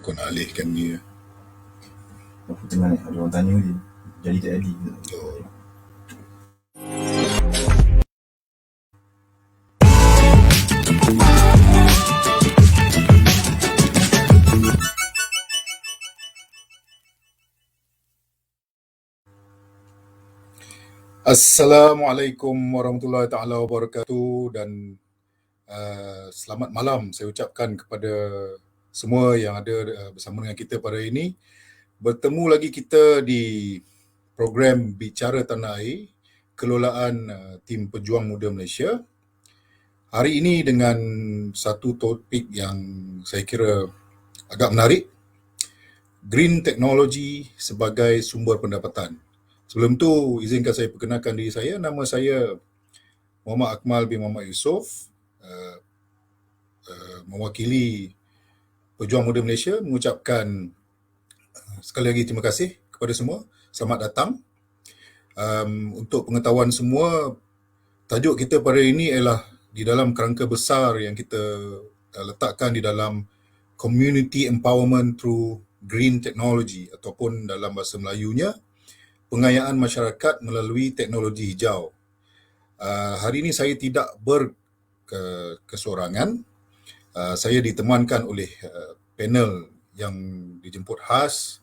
Kau nak alihkan dia. Aku tengah ni ada orang tanya je. Jadi tak jadi. Oh. Assalamualaikum warahmatullahi taala wabarakatuh dan selamat malam saya ucapkan kepada semua yang ada bersama dengan kita pada hari ini. Bertemu lagi kita di program Bicara Tanah Air, kelolaan tim Pejuang Muda Malaysia. Hari ini dengan satu topik yang saya kira agak menarik, green technology sebagai sumber pendapatan. Sebelum tu, izinkan saya perkenalkan diri saya. Nama saya Muhammad Akmal bin Muhammad Yusof, mewakili Pejuang Muda Malaysia, mengucapkan sekali lagi terima kasih kepada semua. Selamat datang. Untuk pengetahuan semua, tajuk kita pada ini ialah di dalam kerangka besar yang kita letakkan di dalam Community Empowerment through Green Technology, ataupun dalam bahasa Melayunya, pengayaan masyarakat melalui teknologi hijau. Hari ini saya tidak berkesorangan. Saya ditemankan oleh panel yang dijemput khas,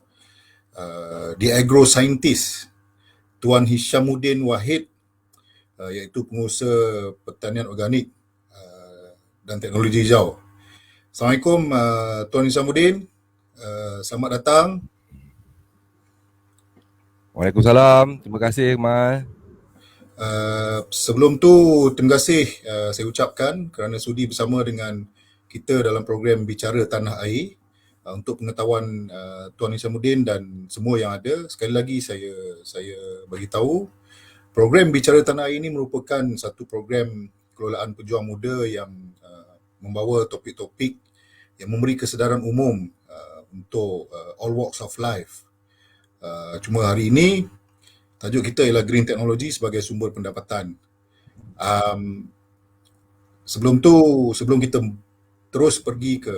The Agro Scientist Tuan Hishamuddin Wahid, iaitu pengusaha pertanian organik dan teknologi hijau. Assalamualaikum Tuan Hishamuddin, selamat datang. Waalaikumsalam, terima kasih Akmal. Sebelum tu, terima kasih saya ucapkan kerana sudi bersama dengan kita dalam program Bicara Tanah Air. Untuk pengetahuan Tuan Hishamuddin dan semua yang ada, sekali lagi saya bagi tahu, program Bicara Tanah Air ini merupakan satu program kelolaan pejuang muda yang membawa topik-topik yang memberi kesedaran umum untuk all walks of life. Cuma hari ini tajuk kita ialah green technology sebagai sumber pendapatan. Sebelum kita terus pergi ke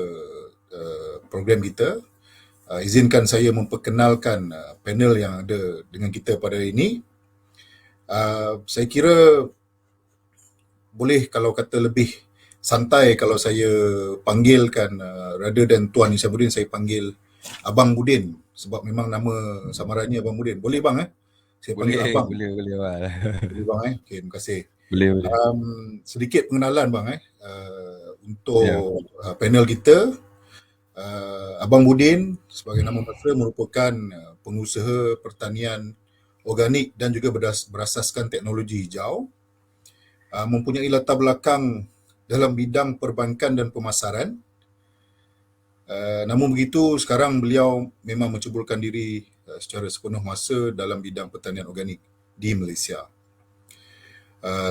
program kita, izinkan saya memperkenalkan panel yang ada dengan kita pada hari ini. Saya kira boleh kalau kata lebih santai kalau saya panggilkan, rather than Tuan Hishamuddin, saya panggil Abang Budin, sebab memang nama samarannya Abang Budin. Boleh bang Saya panggil Abang. Boleh Abang. Boleh bang Okay, terima kasih. Boleh. Sedikit pengenalan bang untuk panel kita. Abang Budin sebagai nama pasta merupakan pengusaha pertanian organik dan juga berasaskan teknologi hijau. Mempunyai latar belakang dalam bidang perbankan dan pemasaran. Namun begitu, sekarang beliau memang menceburkan diri secara sepenuh masa dalam bidang pertanian organik di Malaysia.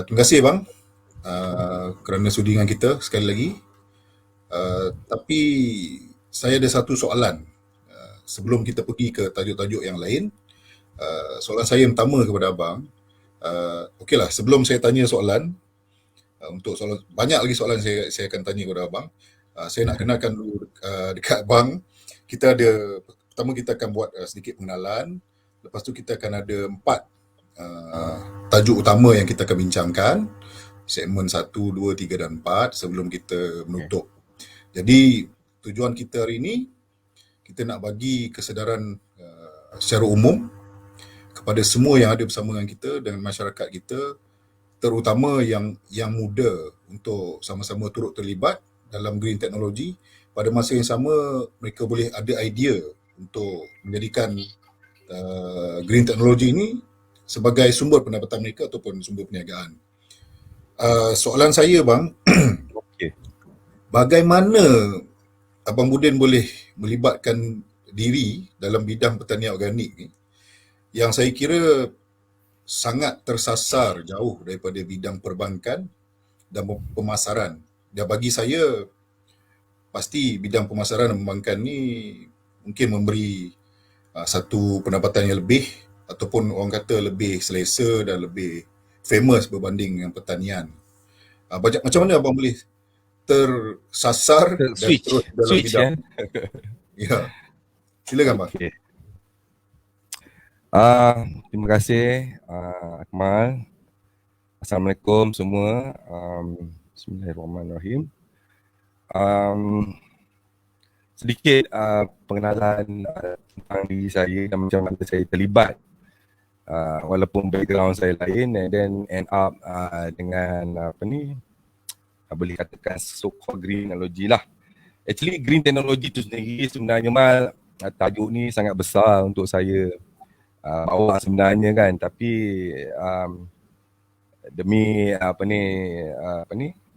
Terima kasih bang kerana sudi dengan kita sekali lagi. Tapi saya ada satu soalan sebelum kita pergi ke tajuk-tajuk yang lain. Soalan saya yang pertama kepada abang, okeylah, sebelum saya tanya soalan, untuk soalan, banyak lagi soalan saya akan tanya kepada abang. Saya nak kenalkan dulu dekat abang. Pertama kita akan buat sedikit pengenalan. Lepas tu kita akan ada 4 tajuk utama yang kita akan bincangkan. Segmen 1, 2, 3 dan 4 sebelum kita menutup. Jadi tujuan kita hari ini, kita nak bagi kesedaran secara umum kepada semua yang ada bersama dengan kita, dengan masyarakat kita, terutama yang muda, untuk sama-sama turut terlibat dalam green technology. Pada masa yang sama, mereka boleh ada idea untuk menjadikan green technology ini sebagai sumber pendapatan mereka ataupun sumber perniagaan. Soalan saya bang, bagaimana Abang Budin boleh melibatkan diri dalam bidang pertanian organik ni, yang saya kira sangat tersasar jauh daripada bidang perbankan dan pemasaran. Dan bagi saya, pasti bidang pemasaran dan perbankan ni mungkin memberi satu pendapatan yang lebih, ataupun orang kata lebih selesa dan lebih famous berbanding dengan pertanian. Macam mana abang boleh tersasar dan terus dalam bidang Ya, silakan bang. Okey. Terima kasih Akmal. Assalamualaikum semua. Bismillahirrahmanirrahim. Um, Sedikit pengenalan tentang diri saya dan macam mana saya terlibat walaupun background saya lain, and then end up dengan boleh katakan so-called green technology lah. Actually green technology tu sendiri sebenarnya Mal, tajuk ni sangat besar untuk saya bawa sebenarnya kan, tapi demi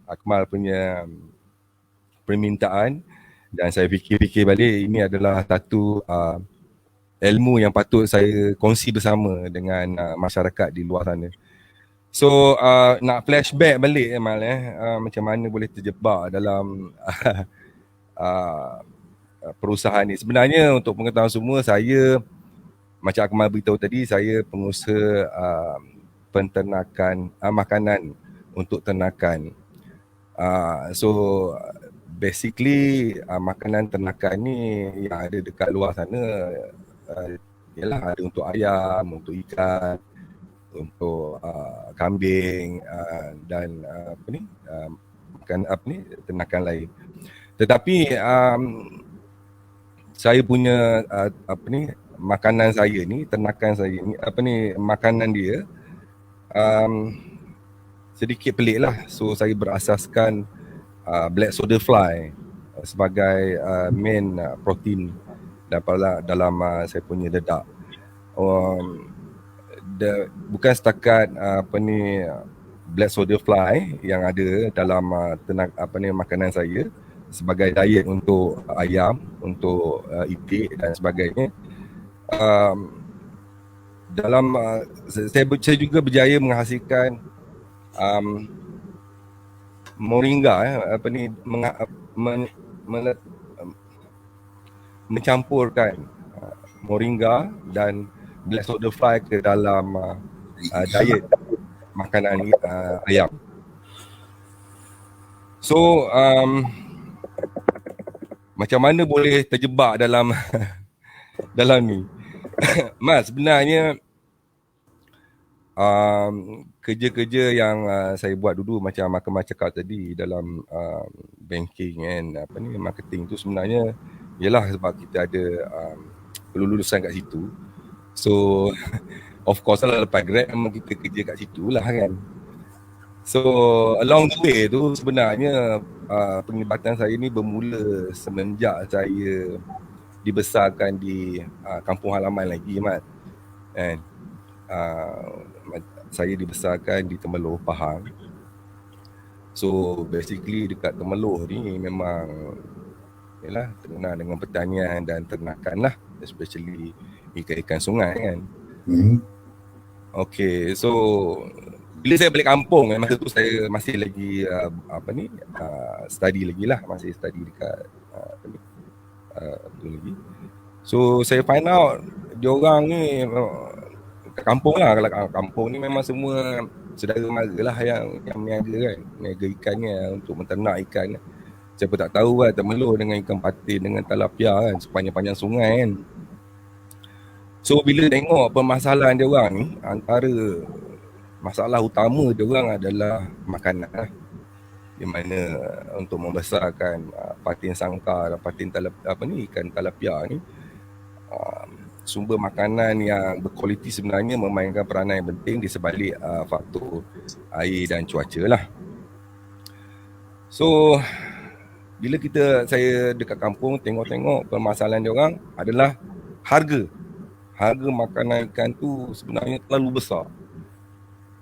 Akmal punya permintaan, dan saya fikir-fikir balik, ini adalah satu ilmu yang patut saya kongsi bersama dengan masyarakat di luar sana. So nak flashback balik Mal, macam mana boleh terjebak dalam perusahaan ni. Sebenarnya untuk pengetahuan semua, saya macam Akmal beritahu tadi, saya pengusaha penternakan makanan untuk ternakan. So basically makanan ternakan ni yang ada dekat luar sana ialah ada untuk ayam, untuk ikan, untuk kambing dan ternakan lain. Tetapi saya punya makanan saya ni, ternakan saya ni, makanan dia sedikit pelik lah. So saya berasaskan black soldier fly sebagai main protein dalam saya punya dedak. Bukan setakat black soldier fly yang ada dalam makanan saya sebagai diet untuk ayam, untuk itik dan sebagainya. Saya juga berjaya menghasilkan moringa, mencampurkan moringa dan black soldier fly ke dalam diet makanan ayam. So macam mana boleh terjebak dalam dalam ni? Mas, sebenarnya kerja-kerja yang saya buat dulu, macam Akmal cakap tadi, dalam banking and marketing tu sebenarnya ialah sebab kita ada kelulusan kat situ. So of course lah, lepas grad memang kita kerja kat situ lah kan. So along the way tu sebenarnya penglibatan saya ni bermula semenjak saya dibesarkan di kampung halaman lagi, Mat. And saya dibesarkan di Temeloh, Pahang. So basically dekat Temeloh ni memang yalah, terkenal dengan pertanian dan ternakan lah, especially ikan-ikan sungai kan. Okay, so bila saya balik kampung, masa tu saya masih lagi study lagi lah, masih study dekat tu lagi. So saya find out diorang ni kat kampung lah, kalau kampung ni memang semua saudara mara lah yang meniaga kan, meniaga ikannya untuk menternak ikan. Siapa tak tahu kan, Temeloh dengan ikan patin, dengan tilapia kan, sepanjang-panjang sungai kan. So bila tengok permasalahan diorang ni, antara masalah utama diorang adalah makanan lah. Di mana untuk membesarkan patin sangkar dan patin ikan tilapia ni, sumber makanan yang berkualiti sebenarnya memainkan peranan yang penting di sebalik faktor air dan cuaca lah. So bila saya dekat kampung tengok-tengok, permasalahan diorang adalah harga makanan ikan tu sebenarnya terlalu besar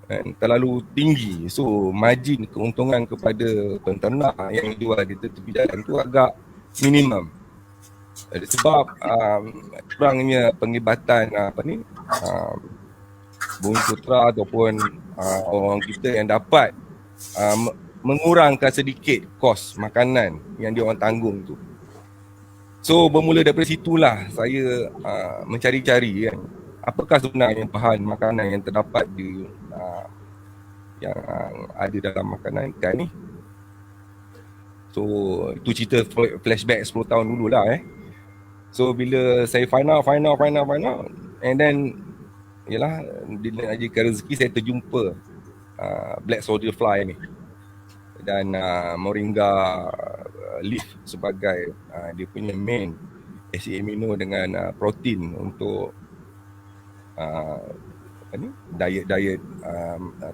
dan terlalu tinggi. So margin keuntungan kepada penternak yang jual di tepi jalan tu agak minimum. Sebab kurangnya penglibatan Bumi Putra ataupun orang kita yang dapat mengurangkan sedikit kos makanan yang diorang tanggung tu. So bermula daripada situlah saya mencari-cari kan, apakah sebenarnya bahan makanan yang terdapat di yang ada dalam makanan ikan ni. So itu cerita flashback 10 tahun dulu lah So bila saya find out, and then yalah, bila ajikan rezeki saya terjumpa black soldier fly ni, dan moringa leaf sebagai dia punya main acid amino dengan protein untuk diet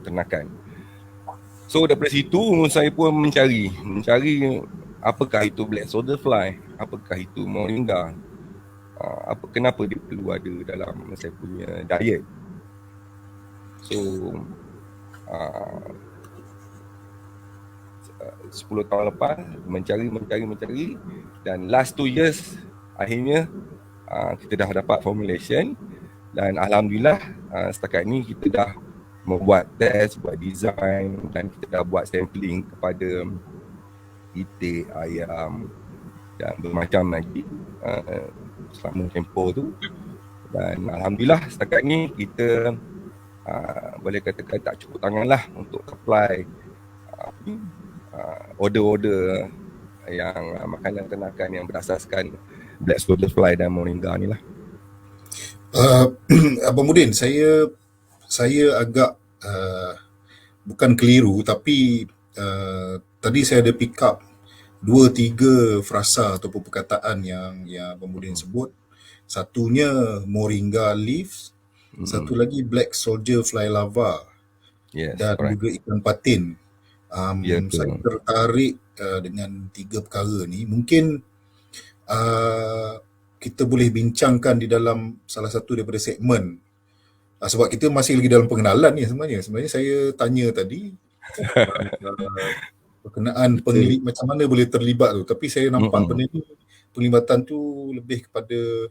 ternakan. So daripada situ saya pun mencari apakah itu black soldier fly, apakah itu moringa, kenapa dia perlu ada dalam saya punya diet. So 10 tahun lepas mencari, dan last 2 years akhirnya kita dah dapat formulation, dan alhamdulillah setakat ni kita dah membuat test, buat design, dan kita dah buat sampling kepada itik, ayam dan bermacam lagi selama tempoh tu. Dan alhamdulillah setakat ni kita boleh katakan tak cukup tangan lah untuk supply order-order yang makanan ternakan yang berasaskan black soldier fly dan moringa ni lah. Abang Mudin, saya agak bukan keliru, tapi tadi saya ada pick up 2-3 frasa ataupun perkataan yang Abang Mudin sebut. Satunya moringa leaves, satu lagi black soldier fly larva, Yes, dan correct. juga ikan patin. Ya, Saya betul. tertarik dengan 3 perkara ni. Mungkin kita boleh bincangkan di dalam salah satu daripada segmen, sebab kita masih lagi dalam pengenalan ni sebenarnya. Sebenarnya saya tanya tadi berkenaan macam mana boleh terlibat tu, tapi saya nampak benda ni penglibatan tu lebih kepada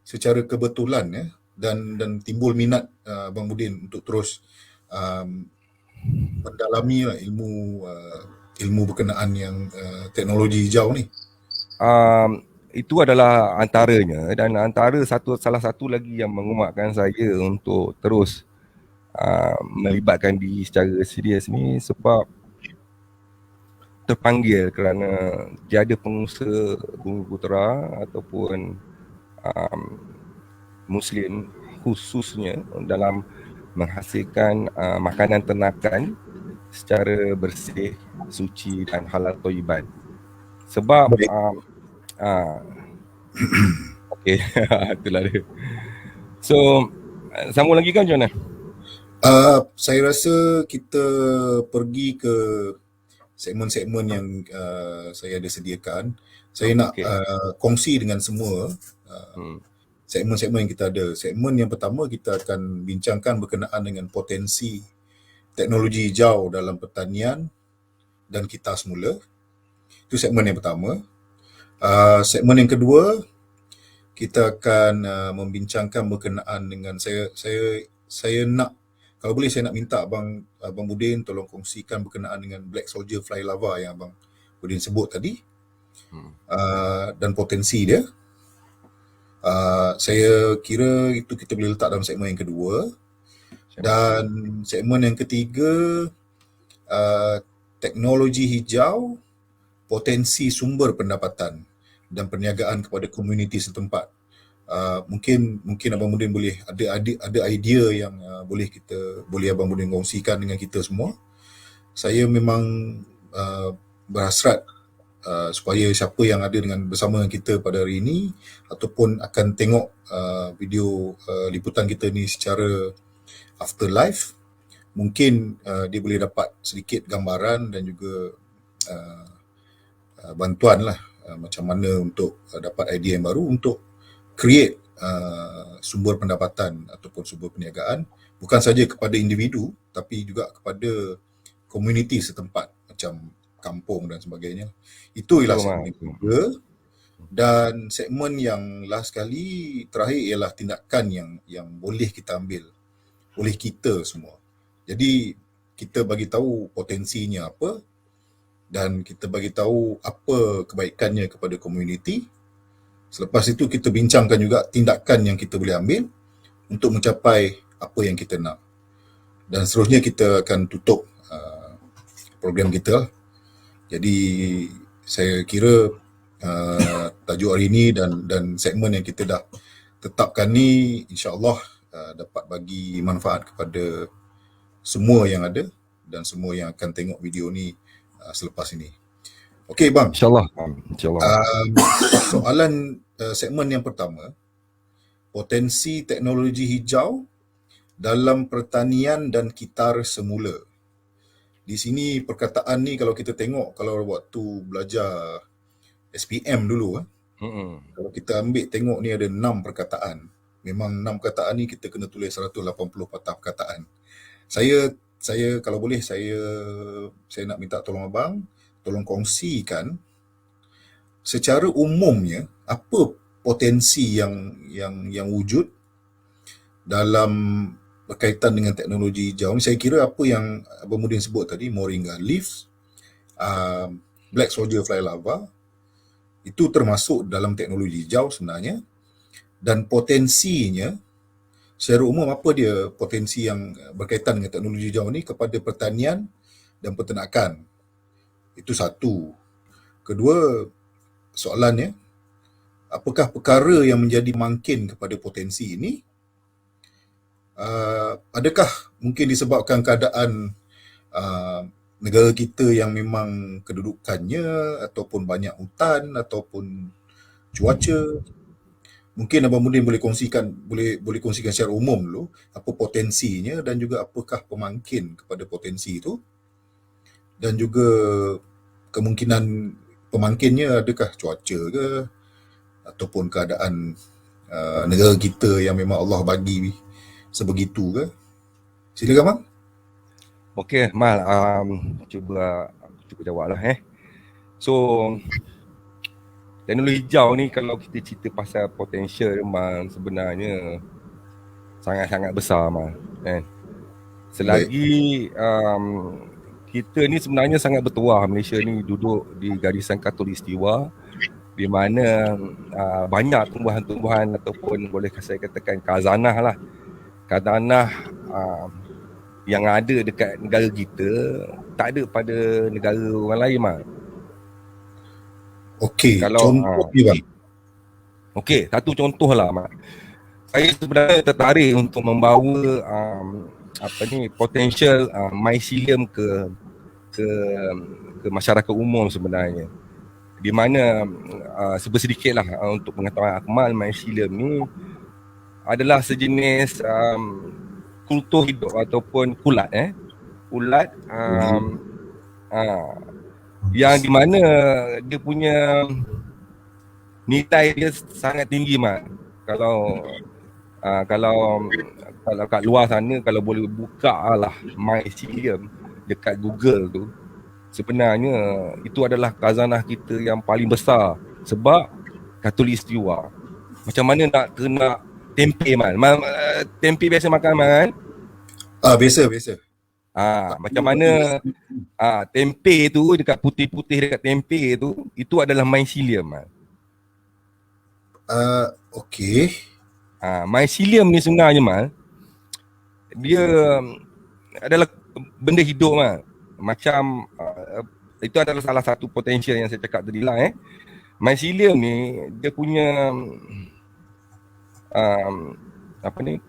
secara kebetulan ya, dan timbul minat Abang Mudin untuk terus mendalami lah ilmu berkenaan yang teknologi hijau ni. Itu adalah antaranya, dan salah satu lagi yang menguatkan saya untuk terus melibatkan diri secara serius ni, sebab terpanggil kerana tiada pengusaha Bumi Putera ataupun Muslim khususnya dalam menghasilkan makanan ternakan secara bersih, suci dan halal thayyiban. Sebab okey, itulah dia. So sambung lagi kan macam mana? Saya rasa kita pergi ke segmen-segmen yang saya ada sediakan. Saya nak kongsi dengan semua segmen-segmen yang kita ada. Segmen yang pertama kita akan bincangkan berkenaan dengan potensi teknologi hijau dalam pertanian dan kita semula. Itu segmen yang pertama. Segmen yang kedua kita akan membincangkan berkenaan dengan saya nak, kalau boleh saya nak minta Abang Budin tolong kongsikan berkenaan dengan black soldier fly larva yang Abang Budin sebut tadi, dan potensi dia. Saya kira itu kita boleh letak dalam segmen yang kedua. Dan segmen yang ketiga, teknologi hijau, potensi sumber pendapatan dan perniagaan kepada komuniti setempat. Mungkin Abang Mudin boleh ada idea yang boleh Abang Mudin kongsikan dengan kita semua. Saya memang berhasrat supaya siapa yang ada bersama kita pada hari ini ataupun akan tengok video liputan kita ni secara afterlife, mungkin dia boleh dapat sedikit gambaran dan juga bantuan lah macam mana untuk dapat idea yang baru untuk create sumber pendapatan ataupun sumber perniagaan, bukan saja kepada individu tapi juga kepada komuniti setempat macam kampung dan sebagainya. Itu ialah segmen ketiga. Dan segmen yang last kali terakhir ialah tindakan yang boleh kita ambil oleh kita semua. Jadi kita bagi tahu potensinya apa dan kita bagi tahu apa kebaikannya kepada komuniti. Selepas itu kita bincangkan juga tindakan yang kita boleh ambil untuk mencapai apa yang kita nak. Dan seterusnya kita akan tutup program kita. Jadi saya kira tajuk hari ini dan segmen yang kita dah tetapkan ni insya-Allah dapat bagi manfaat kepada semua yang ada dan semua yang akan tengok video ni selepas ini. Okey bang. InsyaAllah. InsyaAllah. Soalan segmen yang pertama, potensi teknologi hijau dalam pertanian dan kitar semula. Di sini perkataan ni kalau kita tengok, kalau waktu belajar SPM dulu, kalau kita ambil tengok ni ada 6 perkataan. Memang 6 perkataan ni kita kena tulis 180 patah perkataan. Saya kalau boleh saya nak minta tolong abang, tolong kongsikan secara umumnya apa potensi yang wujud dalam berkaitan dengan teknologi hijau ni. Saya kira apa yang Abang Mudin sebut tadi, moringa leaves, black soldier fly larva, itu termasuk dalam teknologi hijau sebenarnya. Dan potensinya secara umum apa dia potensi yang berkaitan dengan teknologi hijau ni kepada pertanian dan peternakan. Itu satu. Kedua, soalannya, apakah perkara yang menjadi mangkin kepada potensi ini? Adakah mungkin disebabkan keadaan negara kita yang memang kedudukannya ataupun banyak hutan ataupun cuaca? Mungkin Abang Mudin boleh kongsikan secara umum dulu apa potensinya dan juga apakah pemangkin kepada potensi itu, dan juga kemungkinan pemangkinnya adakah cuaca ke ataupun keadaan negara kita yang memang Allah bagi sebegitu ke? Silakan bang. Okey, Mal, cuba jawablah So teknologi hijau ni kalau kita cerita pasal potential Mal, sebenarnya sangat-sangat besar Mal, kan. Selagi kita ni sebenarnya sangat bertuah, Malaysia ni duduk di garisan khatulistiwa di mana banyak tumbuhan-tumbuhan ataupun boleh saya katakan khazanah lah. Khazanah yang ada dekat negara kita tak ada pada negara orang lain Mal. Okey, contoh bang. Okey, satu contoh lah Mak. Saya sebenarnya tertarik untuk membawa potential mycelium ke masyarakat umum sebenarnya. Di mana sedikit lah untuk pengetahuan Akmal, mycelium ni adalah sejenis kultur hidup ataupun kulat yang di mana dia punya nilai dia sangat tinggi Mak. Kalau kat luar sana, kalau boleh buka lah mycelium dekat Google tu, sebenarnya itu adalah khazanah kita yang paling besar sebab khatulistiwa. Macam mana nak kena tempe Man? Tempe biasa makan Man? Biasa. Macam mana tempe tu dekat putih-putih dekat tempe tu, itu adalah mycelium Man. Okey. Mycelium ni sebenarnya Man, dia adalah benda hidup Man. Macam itu adalah salah satu potensial yang saya cakap tadi lah mycelium ni dia punya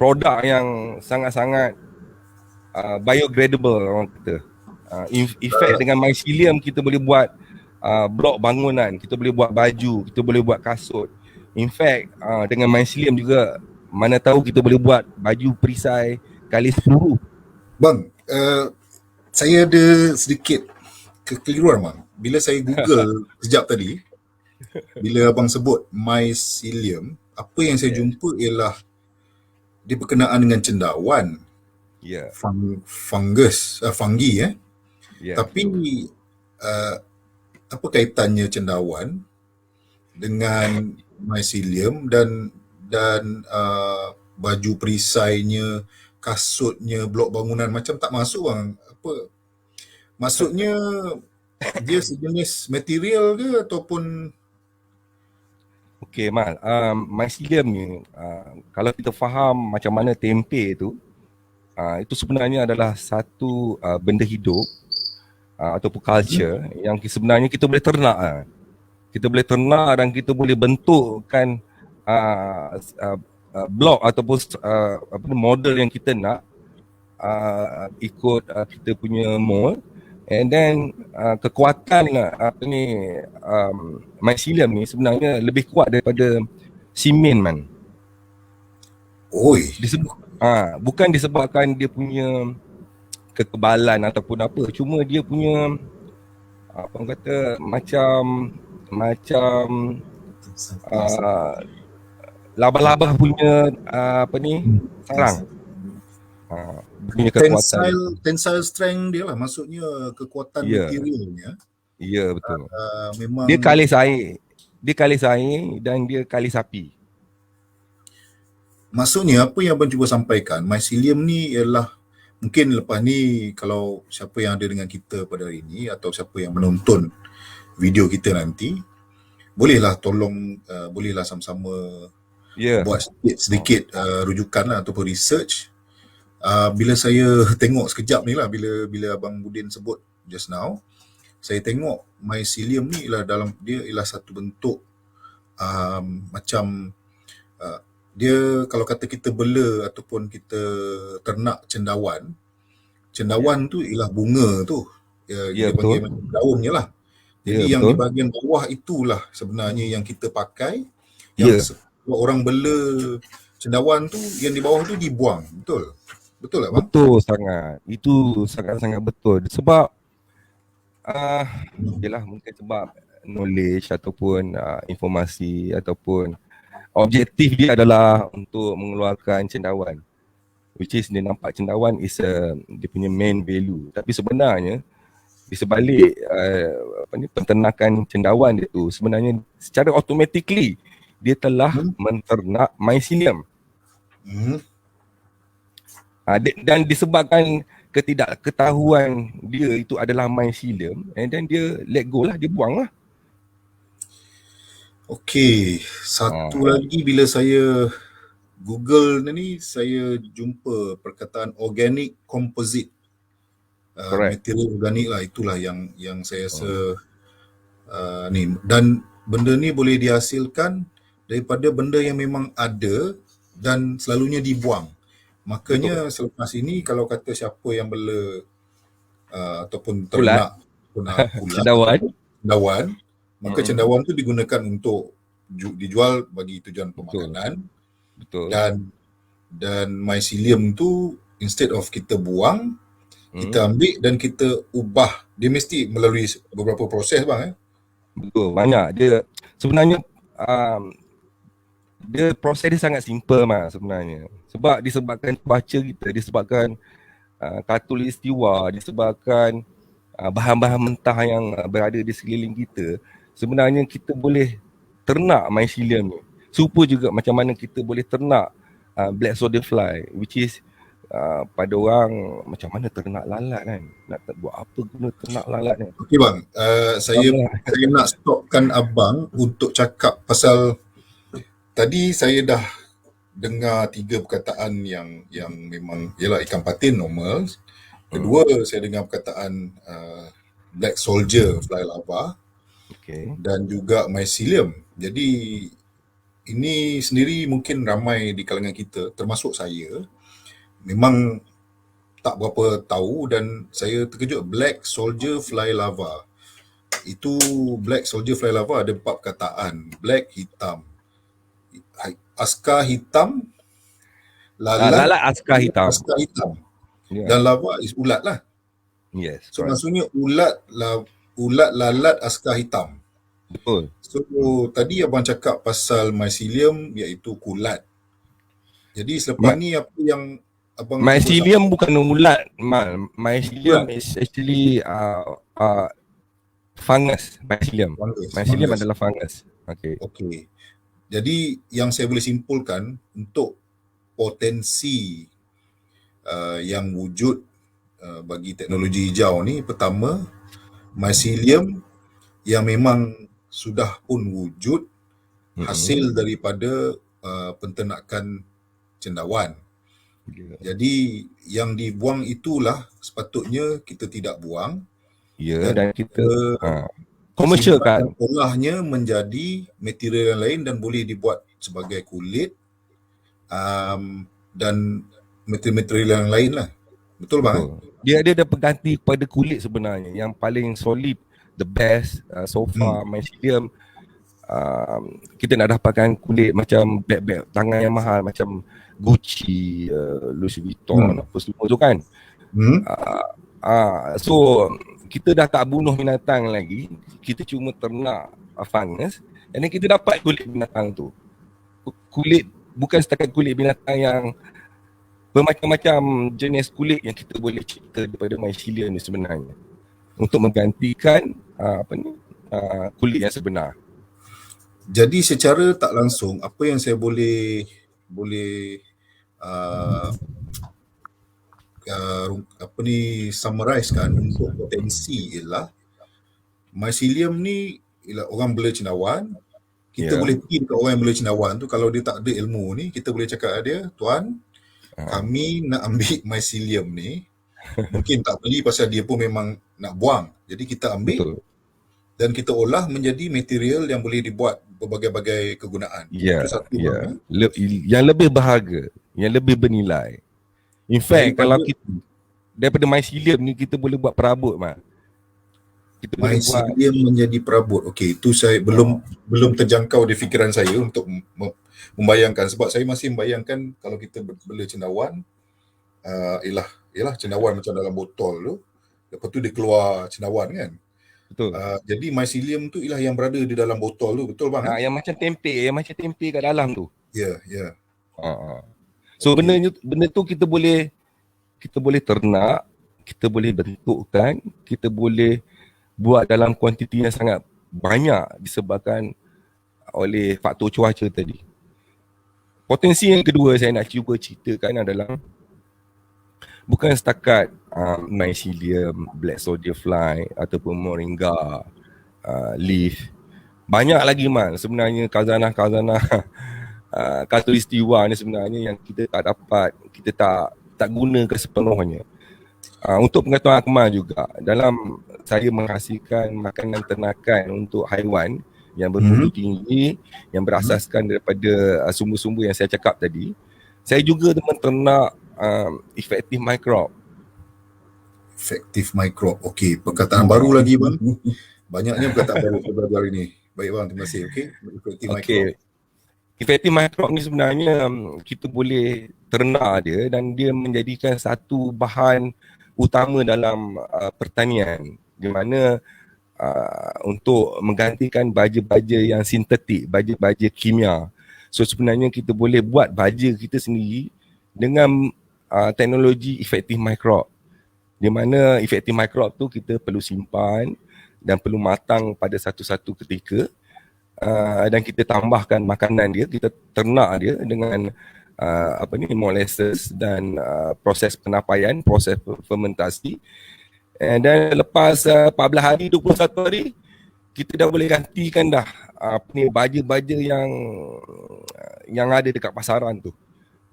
produk yang sangat-sangat biodegradable orang kata. Efek dengan mycelium kita boleh buat blok bangunan, kita boleh buat baju, kita boleh buat kasut. In fact dengan mycelium juga mana tahu kita boleh buat baju perisai kali 10. Bang, saya ada sedikit kekeliruan bang. Bila saya Google sekejap tadi, bila abang sebut mycelium, apa yang saya jumpa ialah dia berkenaan dengan cendawan. Fungi Tapi apa kaitannya cendawan dengan mycelium dan baju perisainya, kasutnya, blok bangunan macam tak masuk bang. Apa maksudnya, dia sejenis material ke ataupun? Okey Mal, mycelium ni kalau kita faham macam mana tempe tu, itu sebenarnya adalah satu benda hidup ataupun culture yang sebenarnya kita boleh ternak. kita boleh ternak dan kita boleh bentukkan blok ataupun model yang kita nak ikut kita punya mold. And then kekuatan mycelium ni sebenarnya lebih kuat daripada simen man. Oi, Bukan disebabkan dia punya kekebalan ataupun apa, cuma dia punya apa orang kata macam labah-labah punya sarang. Punya kekuatan. tensile strength dia lah, maksudnya kekuatan Ya. materialnya. Ya, betul. Memang Dia kalis air. Dia kalis air dan dia kalis api. maksudnya apa yang abang cuba sampaikan, mycelium ni ialah, mungkin lepas ni kalau siapa yang ada dengan kita pada hari ini atau siapa yang menonton video kita nanti, bolehlah tolong bolehlah sama-sama buat sedikit rujukan lah ataupun research. Bila saya tengok sekejap ni lah, bila Abang Budin sebut just now, saya tengok mycelium ni dia ialah satu bentuk macam dia, kalau kata kita bela ataupun kita ternak cendawan tu ialah bunga tu. Dia panggil macam daunnya lah. Jadi yang betul. di bahagian bawah itulah sebenarnya yang kita pakai. Yang orang bela cendawan tu, yang di bawah tu dibuang. Betul? Betul tak bang? Betul sangat. Itu sangat-sangat betul. Sebab yelah, mungkin sebab knowledge ataupun informasi ataupun objektif dia adalah untuk mengeluarkan cendawan, which is dia nampak cendawan is dia punya main value. Tapi sebenarnya di sebalik penternakan cendawan dia tu, sebenarnya secara automatically dia telah menternak mycelium. Dan disebabkan ketidakketahuan dia itu adalah mycelium, and then dia let go lah, dia buang lah. Okey, satu lagi bila saya Google ni, saya jumpa perkataan organic composite. Material organik lah, itulah yang saya rasa ni. Dan benda ni boleh dihasilkan daripada benda yang memang ada dan selalunya dibuang. Makanya selepas ini kalau kata siapa yang bela ataupun ternak cendawan, maka cendawan tu digunakan untuk dijual bagi tujuan pemakanan. Betul. Dan mycelium tu instead of kita buang, kita ambil dan kita ubah. Dia mesti melalui beberapa proses bang. Betul, banyak. Dia sebenarnya dia proses dia sangat simple mah sebenarnya. Sebab disebabkan cuaca kita, disebabkan khatulistiwa, disebabkan bahan-bahan mentah yang berada di sekeliling kita, sebenarnya kita boleh ternak mycelium ni. Serupa juga macam mana kita boleh ternak black soldier fly, which is pada orang macam mana ternak lalat kan. Nak buat apa guna ternak lalat ni. Okey bang, saya nak stopkan abang untuk cakap pasal tadi saya dah dengar 3 perkataan yang memang ialah ikan patin normal. Kedua, saya dengar perkataan black soldier fly larva. Dan juga mycelium. Jadi ini sendiri mungkin ramai di kalangan kita, termasuk saya, memang tak berapa tahu, dan saya terkejut. Black soldier fly larva. Itu black soldier fly larva ada 4 perkataan. Black hitam, askar hitam, lalat askar hitam. Dan larva is ulat lah. Yes. So maksudnya ulat lalat askar hitam. Betul. So tadi abang cakap pasal mycelium, iaitu kulat. Jadi selepas ni apa yang abang mycelium bukan ulat. Mycelium is actually fungus. Mycelium adalah fungus. Okey. Jadi yang saya boleh simpulkan untuk potensi yang wujud bagi teknologi hijau ni, pertama, mycelium yang memang sudah pun wujud hasil daripada penternakan cendawan. Jadi yang dibuang itulah sepatutnya kita tidak buang. Dan kita Komersial simpan kan. dan olahnya menjadi material yang lain dan boleh dibuat sebagai kulit dan material yang lain lah. Betul bang? Betul. Dia ada pengganti pada kulit sebenarnya. Yang paling solid, the best so far mycelium. Kita nak dapatkan kulit macam beg-beg tangan yang mahal macam Gucci, Louis Vuitton, apa semua tu kan. So kita dah tak bunuh binatang lagi, kita cuma ternak fungus, dan kita dapat kulit binatang tu. Kulit bukan setakat kulit binatang yang bermacam-macam jenis kulit yang kita boleh cipta daripada mycelium ni sebenarnya untuk menggantikan kulit yang sebenar. Jadi secara tak langsung apa yang saya boleh summarize kan untuk potensi ialah mycelium ni ialah orang bela cendawan. Kita boleh pergi dekat orang yang bela cendawan tu, kalau dia tak ada ilmu ni, kita boleh cakap dia, tuan, kami nak ambil mycelium ni, mungkin tak beli pasal dia pun memang nak buang. Jadi kita ambil. Betul. Dan kita olah menjadi material yang boleh dibuat berbagai-bagai kegunaan. Itu satu bang. Yang lebih berharga, yang lebih bernilai. In fact, kalau kita daripada mycelium ni kita boleh buat perabot mah. Kita boleh buat menjadi perabot. Okey, itu saya belum terjangkau di fikiran saya untuk membayangkan, sebab saya masih membayangkan kalau kita bela cendawan, ialah cendawan macam dalam botol tu, lepas tu dia keluar cendawan kan. Betul. Jadi mycelium tu ialah yang berada di dalam botol tu, betul bang? Yang macam tempe kat dalam tu. Ya. So benda tu kita boleh ternak, kita boleh bentukkan, kita boleh buat dalam kuantiti yang sangat banyak disebabkan oleh faktor cuaca tadi. Potensi yang kedua saya nak cuba ceritakan adalah bukan setakat mycelium, black soldier fly ataupun moringa leaf. Banyak lagi sebenarnya khazanah khatulistiwa ni sebenarnya yang kita tak dapat, kita tak gunakan sepenuhnya. Untuk pengetahuan Akmal juga, dalam saya menghasilkan makanan ternakan untuk haiwan yang bermutu tinggi, yang berasaskan daripada sumber-sumber yang saya cakap tadi, saya juga ternak effective microbe. Effective microbe. Okey, perkataan baru lagi bang. Banyaknya perkataan baru saya belajar ini. Baik bang, terima kasih. Okey, effective microbe. Effective microbe ni sebenarnya kita boleh ternak dia dan dia menjadikan satu bahan utama dalam pertanian, di mana untuk menggantikan baja-baja yang sintetik, baja-baja kimia. So sebenarnya kita boleh buat baja kita sendiri dengan teknologi effective microbe, di mana effective microbe tu kita perlu simpan dan perlu matang pada satu-satu ketika, dan kita tambahkan makanan dia, kita ternak dia dengan molasses dan proses penapaian, proses fermentasi. Dan lepas 14 hari, 21 hari, kita dah boleh gantikan dah baja-baja yang ada dekat pasaran tu.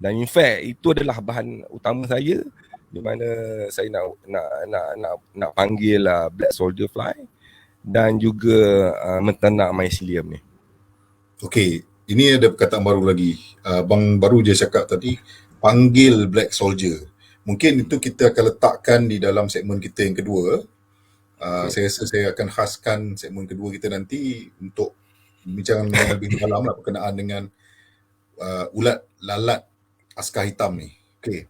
Dan in fact itu adalah bahan utama saya, di mana saya nak panggil black soldier fly dan juga menternak mycelium ni. Okey, ini ada perkataan baru lagi. Bang baru je cakap tadi, panggil black soldier. Mungkin itu kita akan letakkan di dalam segmen kita yang kedua. Saya rasa saya akan khaskan segmen kedua kita nanti untuk bincang lebih dalam berkenaan dengan ulat lalat askar hitam ni. Okey.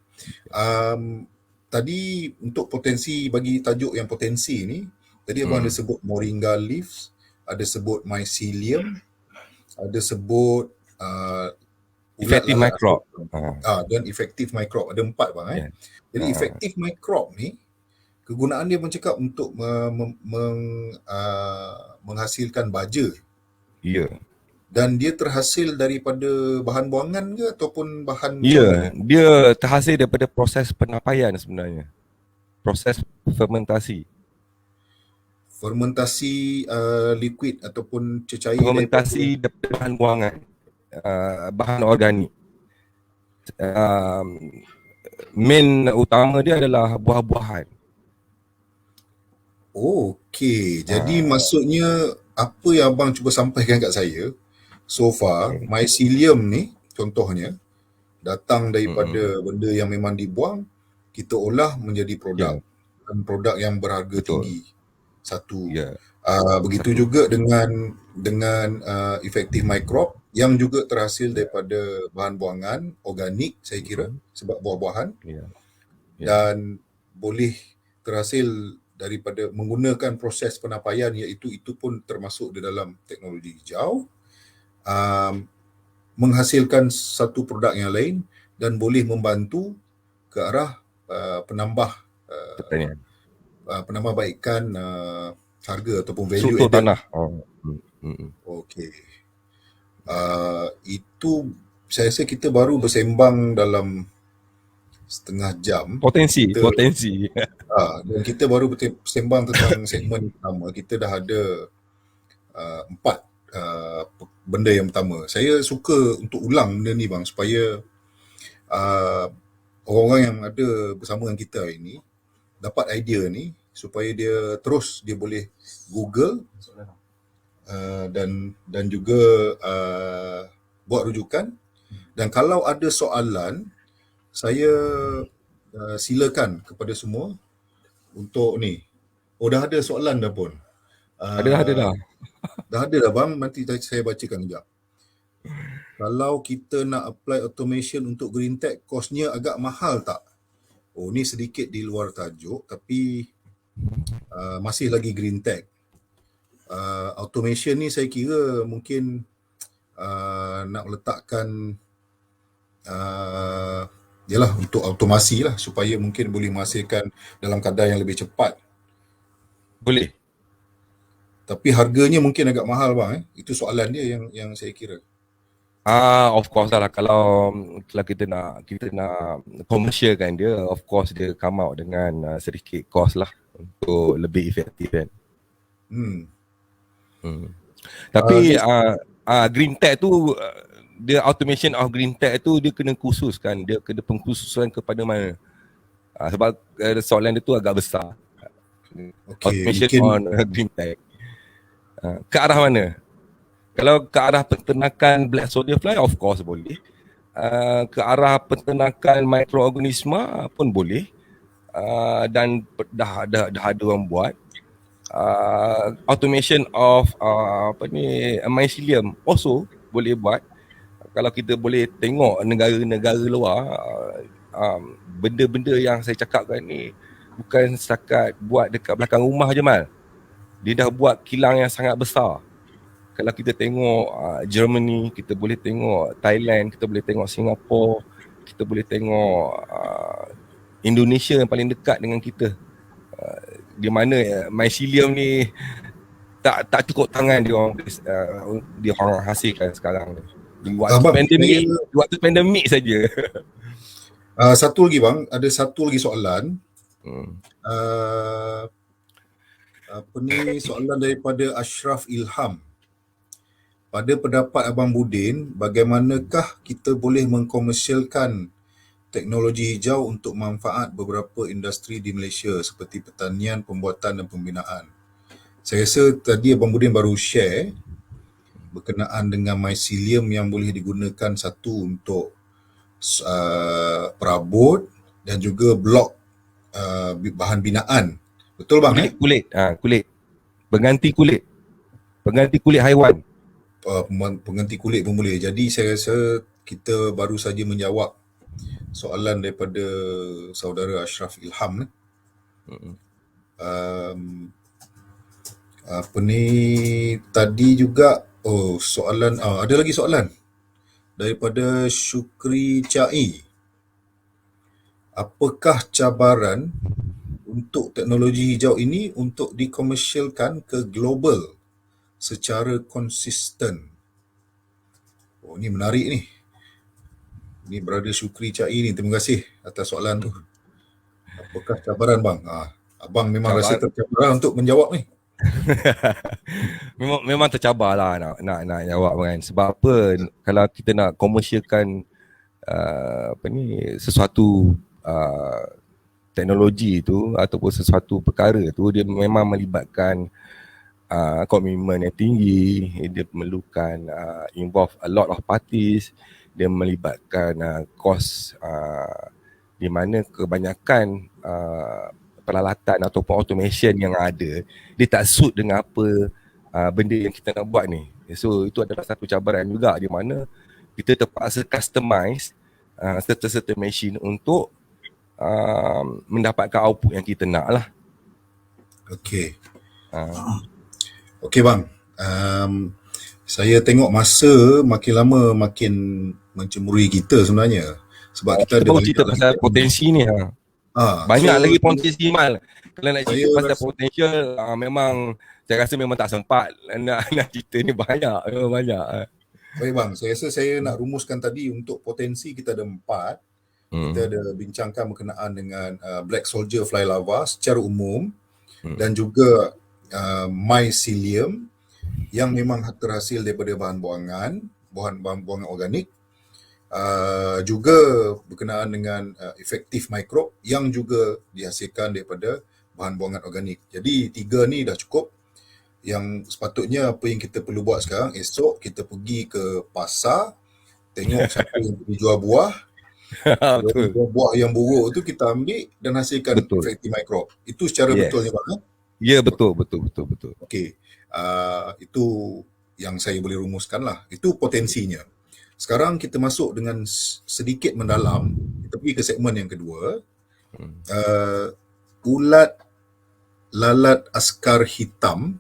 Tadi untuk potensi, bagi tajuk yang potensi ni, tadi abang ada sebut moringa leaves, ada sebut mycelium, ada sebut effective microbe. Dan effective microbe. Ada 4 bang. Jadi effective microbe ni, kegunaan dia pun cakap untuk menghasilkan baja. Ya. Dan dia terhasil daripada bahan buangan ke ataupun bahan? Ya, dia terhasil daripada proses penapaian sebenarnya. Proses fermentasi. Fermentasi liquid ataupun cecair. Fermentasi daripada bahan buangan, bahan organik. Main utama dia adalah buah-buahan. Okey, jadi Ah, maksudnya apa yang abang cuba sampaikan kat saya, so far, mycelium ni contohnya datang mm-mm. daripada benda yang memang dibuang, kita olah menjadi produk Ya, dan produk yang berharga betul. tinggi. Satu. Ya, Begitu satu. juga dengan efektif microbe yang juga terhasil daripada bahan buangan organik saya kira Mm-mm. sebab buah-buahan Ya, ya. dan boleh terhasil daripada menggunakan proses penapaian iaitu itu pun termasuk di dalam teknologi hijau, um, menghasilkan satu produk yang lain dan boleh membantu ke arah penambah Pertanian. penambahbaikan harga ataupun value Struktur added tanah. lah. Oh. Mm-mm. Okey. Itu saya rasa kita baru bersembang dalam setengah jam. Potensi, Kita potensi. dan kita baru bersembang tentang segmen pertama. Kita dah ada 4 benda yang pertama. Saya suka untuk ulang benda ni bang supaya uh, orang-orang yang ada bersama dengan kita hari ni dapat idea ni supaya dia terus dia boleh Google Soalan. dan juga buat rujukan, dan kalau ada soalan saya silakan kepada semua untuk ni. Oh, dah ada soalan dah pun. Ada Uh, dah. dah ada dah bang, nanti saya bacakan sekejap. Kalau kita nak apply automation untuk green tech, kosnya agak mahal tak? Oh, ni sedikit di luar tajuk tapi masih lagi green tech. Automation ni saya kira mungkin nak letakkan yalah untuk automasi lah supaya mungkin boleh menghasilkan dalam kadar yang lebih cepat. Boleh. Tapi harganya mungkin agak mahal bang. Itu soalan dia yang saya kira. Of course lah, kalau kita nak commercialkan dia, of course dia come out dengan sedikit cost lah untuk lebih efektif kan. Hmm. Tapi This, green tech tu dia automation of green tech tu dia kena khususkan, dia kena pengkhususan kepada mana. Sebab soalan dia tu agak besar. okay, Automation mungkin on green tech. Ke arah mana? Kalau ke arah peternakan black soldier fly, of course boleh. Ke arah peternakan mikroorganisma pun boleh. Dan dah ada orang buat. Automation of mycelium also boleh buat. Kalau kita boleh tengok negara-negara luar, benda-benda yang saya cakapkan ni bukan setakat buat dekat belakang rumah je Mal. Dia dah buat kilang yang sangat besar. Kalau kita tengok Germany, kita boleh tengok Thailand, kita boleh tengok Singapura, kita boleh tengok Indonesia yang paling dekat dengan kita. Di mana mycelium ni tak cukup tangan dia orang hasilkan sekarang ni. Di waktu pandemik saja. satu lagi bang, ada satu lagi soalan. Soalan daripada Ashraf Ilham. Pada pendapat Abang Budin, bagaimanakah kita boleh mengkomersialkan teknologi hijau untuk manfaat beberapa industri di Malaysia seperti pertanian, pembuatan dan pembinaan? Saya rasa tadi Abang Budin baru share berkenaan dengan mycelium yang boleh digunakan satu untuk perabot dan juga blok bahan binaan. Betul bang? Kulit. Pengganti kulit haiwan. Pengganti kulit pun boleh. Jadi saya rasa kita baru saja menjawab soalan daripada saudara Ashraf Ilham. Tadi juga soalan, ada lagi soalan daripada Syukri Cai. Apakah cabaran untuk teknologi hijau ini untuk dikomersialkan ke global secara konsisten? Oh, ni menarik ni. Ni Brother Syukri Cai ni, terima kasih atas soalan tu. Apakah cabaran bang? Abang memang rasa tercabaran untuk menjawab ni. memang tercabar lah nak jawab kan. Sebab apa, kalau kita nak komersialkan sesuatu teknologi tu ataupun sesuatu perkara tu dia memang melibatkan komitmen yang tinggi, dia memerlukan involve a lot of parties, dia melibatkan kos di mana kebanyakan peralatan ataupun automation yang ada dia tak suit dengan apa benda yang kita nak buat ni. So itu adalah satu cabaran juga di mana kita terpaksa customize certain machine untuk mendapatkan output yang kita nak lah. Okey. Uh, Okey bang. Saya tengok masa makin lama makin mencemburui kita sebenarnya. Sebab kita kita ada baru banyak cerita pasal lagi. potensi ni. Banyak So, lagi potensi Mal. Kalau nak cerita Saya pasal rasa- potential, memang saya rasa memang tak sempat nak cerita ni banyak. Memang banyak. Baik bang, saya rasa saya nak rumuskan tadi untuk potensi kita ada 4. Kita ada bincangkan berkenaan dengan Black Soldier Fly Lava secara umum dan juga mycelium yang memang terhasil daripada bahan buangan organik. Juga berkenaan dengan efektif mikrob yang juga dihasilkan daripada bahan buangan organik. Jadi 3 ni dah cukup. Yang sepatutnya apa yang kita perlu buat sekarang, esok kita pergi ke pasar, tengok siapa yang jual buah. Betul. Buah yang buruk tu kita ambil dan hasilkan Betul. efektif mikrob. Itu secara Yes. betulnya bang. Ya, betul. Okey. Itu yang saya boleh rumuskan lah. Itu potensinya. Sekarang kita masuk dengan sedikit mendalam. Kita pergi ke segmen yang kedua. Ulat lalat askar hitam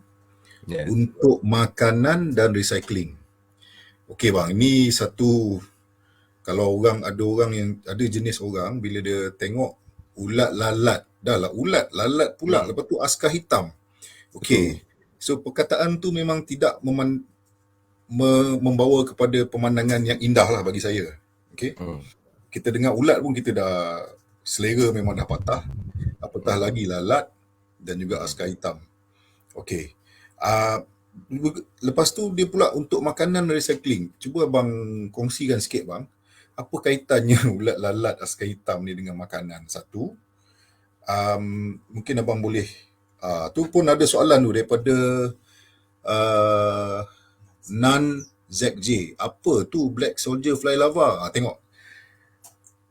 Yes. untuk makanan dan recycling. Okey bang, ini satu, kalau ada orang yang ada jenis orang bila dia tengok ulat lalat, dah lah ulat lalat pula, lepas tu askar hitam. Okey. So perkataan tu memang tidak membawa kepada pemandangan yang indah lah bagi saya. Okey. Kita dengar ulat pun kita dah selera memang dah patah. Apatah lagi lalat dan juga askar hitam. Okey. Lepas tu dia pula untuk makanan recycling. Cuba abang kongsikan sikit bang. Apa kaitannya ulat lalat askar hitam ni dengan makanan? Satu. Mungkin abang boleh tu pun ada soalan tu daripada Nan ZJ. Apa tu Black Soldier Fly Lava? Tengok.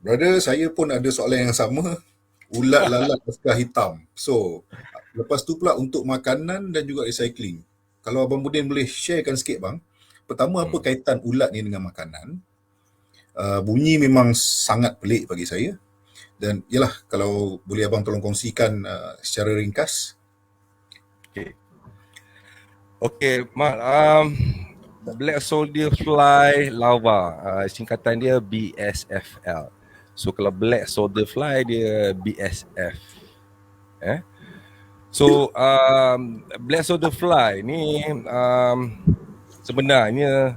Brother, saya pun ada soalan yang sama. Ulat lalat askar hitam. So, lepas tu pula untuk makanan dan juga recycling. Kalau Abang Budin boleh sharekan sikit bang. Pertama, apa kaitan ulat ni dengan makanan? Bunyi memang sangat pelik bagi saya. Dan yalah, kalau boleh abang tolong kongsikan secara ringkas. Okay, Mak. Black Soldier Fly Lava, singkatan dia BSFL. So kalau Black Soldier Fly dia BSF. So Black Soldier Fly ni sebenarnya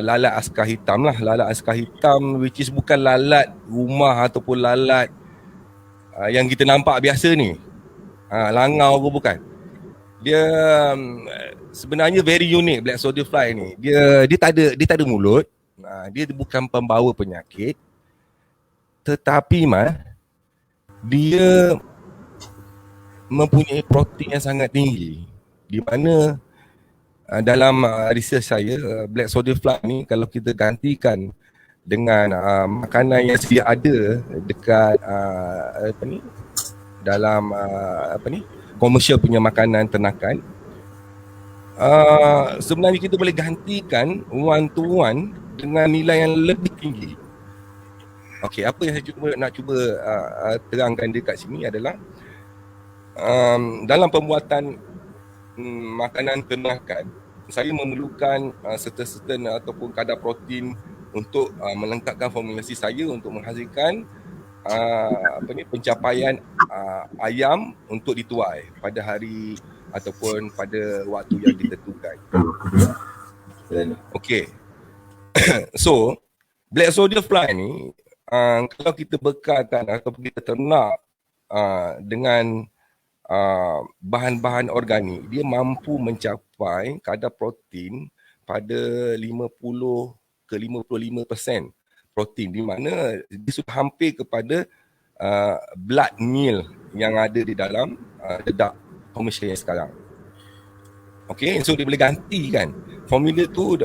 lalat askar hitam lah. Lalat askar hitam which is bukan lalat rumah ataupun lalat yang kita nampak biasa ni. Langau ke bukan. Dia sebenarnya very unique Black Soldier Fly ni. Dia tak ada mulut. Dia bukan pembawa penyakit. Tetapi dia mempunyai protein yang sangat tinggi. Di mana dalam research saya, Black Soldier Fly ni kalau kita gantikan dengan makanan yang sedia ada dekat dalam komersial punya makanan ternakan, sebenarnya kita boleh gantikan one to one dengan nilai yang lebih tinggi. Okey, apa yang saya nak cuba terangkan dekat sini adalah dalam pembuatan makanan ternakan, saya memerlukan certain ataupun kadar protein untuk melengkapkan formulasi saya untuk menghasilkan pencapaian ayam untuk dituai pada hari ataupun pada waktu yang ditentukan. Okey. So, Black Soldier Fly ni kalau kita bekalkan ataupun kita ternak dengan bahan-bahan organik, dia mampu mencapai kadar protein pada 50 ke 55% protein, di mana dia sudah hampir kepada blood meal yang ada di dalam dedak komersial yang sekarang. Okay, so dia boleh ganti kan. Formula tu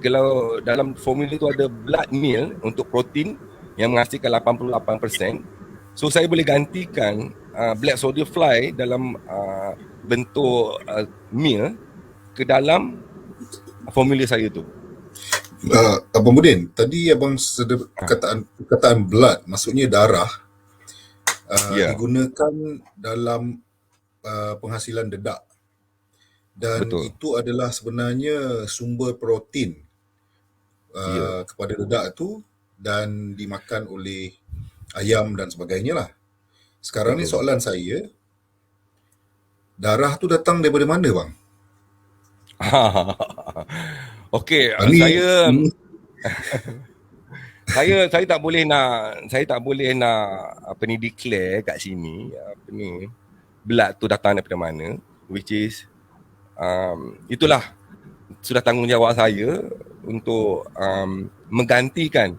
kalau dalam formula tu ada blood meal untuk protein yang menghasilkan 88%. So saya boleh gantikan black soldier fly dalam bentuk meal ke dalam formula saya tu. Abang Budin, tadi abang kataan blood, maksudnya darah, Ya. digunakan dalam penghasilan dedak. Dan Betul. itu adalah sebenarnya sumber protein Ya. kepada dedak tu dan dimakan oleh ayam dan sebagainya lah. Sekarang ni Betul. soalan saya, darah tu datang daripada mana bang? Okey, Ini saya tak boleh nak declare kat sini blood tu datang daripada mana, which is itulah sudah tanggungjawab saya untuk menggantikan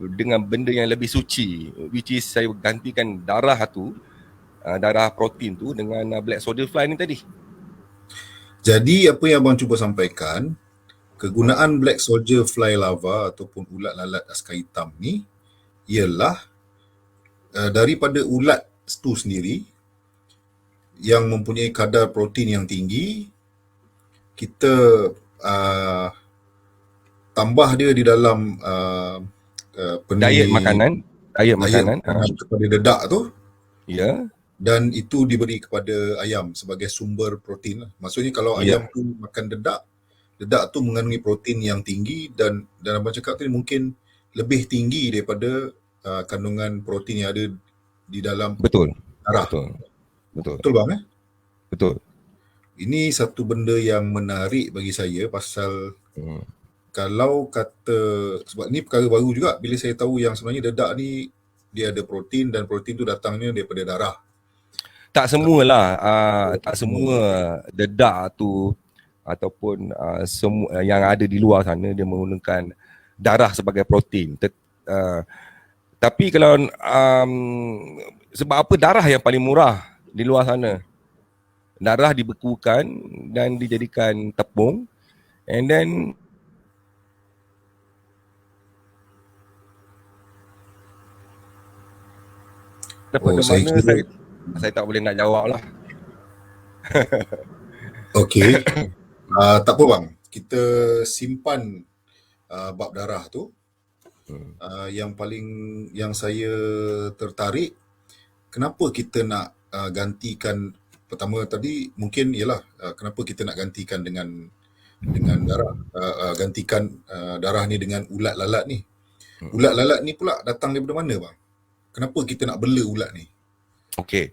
dengan benda yang lebih suci, which is saya gantikan darah tu, darah protein tu dengan black soldier fly ni tadi. Jadi apa yang abang cuba sampaikan, kegunaan black soldier fly larva ataupun ulat lalat askar hitam ni ialah daripada ulat tu sendiri yang mempunyai kadar protein yang tinggi, kita tambah dia di dalam Diet makanan kepada dedak tu, ya. dan itu diberi kepada ayam sebagai sumber protein lah. Maksudnya kalau ayam tu makan dedak tu mengandungi protein yang tinggi dan abang cakap tadi mungkin lebih tinggi daripada kandungan protein yang ada di dalam Betul. darah. Betul bang eh? Betul. Ini satu benda yang menarik bagi saya pasal kalau kata, sebab ni perkara baru juga bila saya tahu yang sebenarnya dedak ni dia ada protein dan protein tu datangnya daripada darah. Tak semualah, tak semua dedak tu ataupun semua yang ada di luar sana dia menggunakan darah sebagai protein. Tapi kalau sebab apa darah yang paling murah di luar sana? Darah dibekukan dan dijadikan tepung, and then daripada mana saya tak boleh nak jawab lah. Okey. Tak apa bang, kita simpan bab darah tu. Yang saya tertarik, kenapa kita nak gantikan, pertama tadi mungkin ialah kenapa kita nak gantikan dengan darah, gantikan darah ni dengan ulat lalat ni. Ulat lalat ni pula datang daripada mana bang? Kenapa kita nak bela ulat ni? Okey.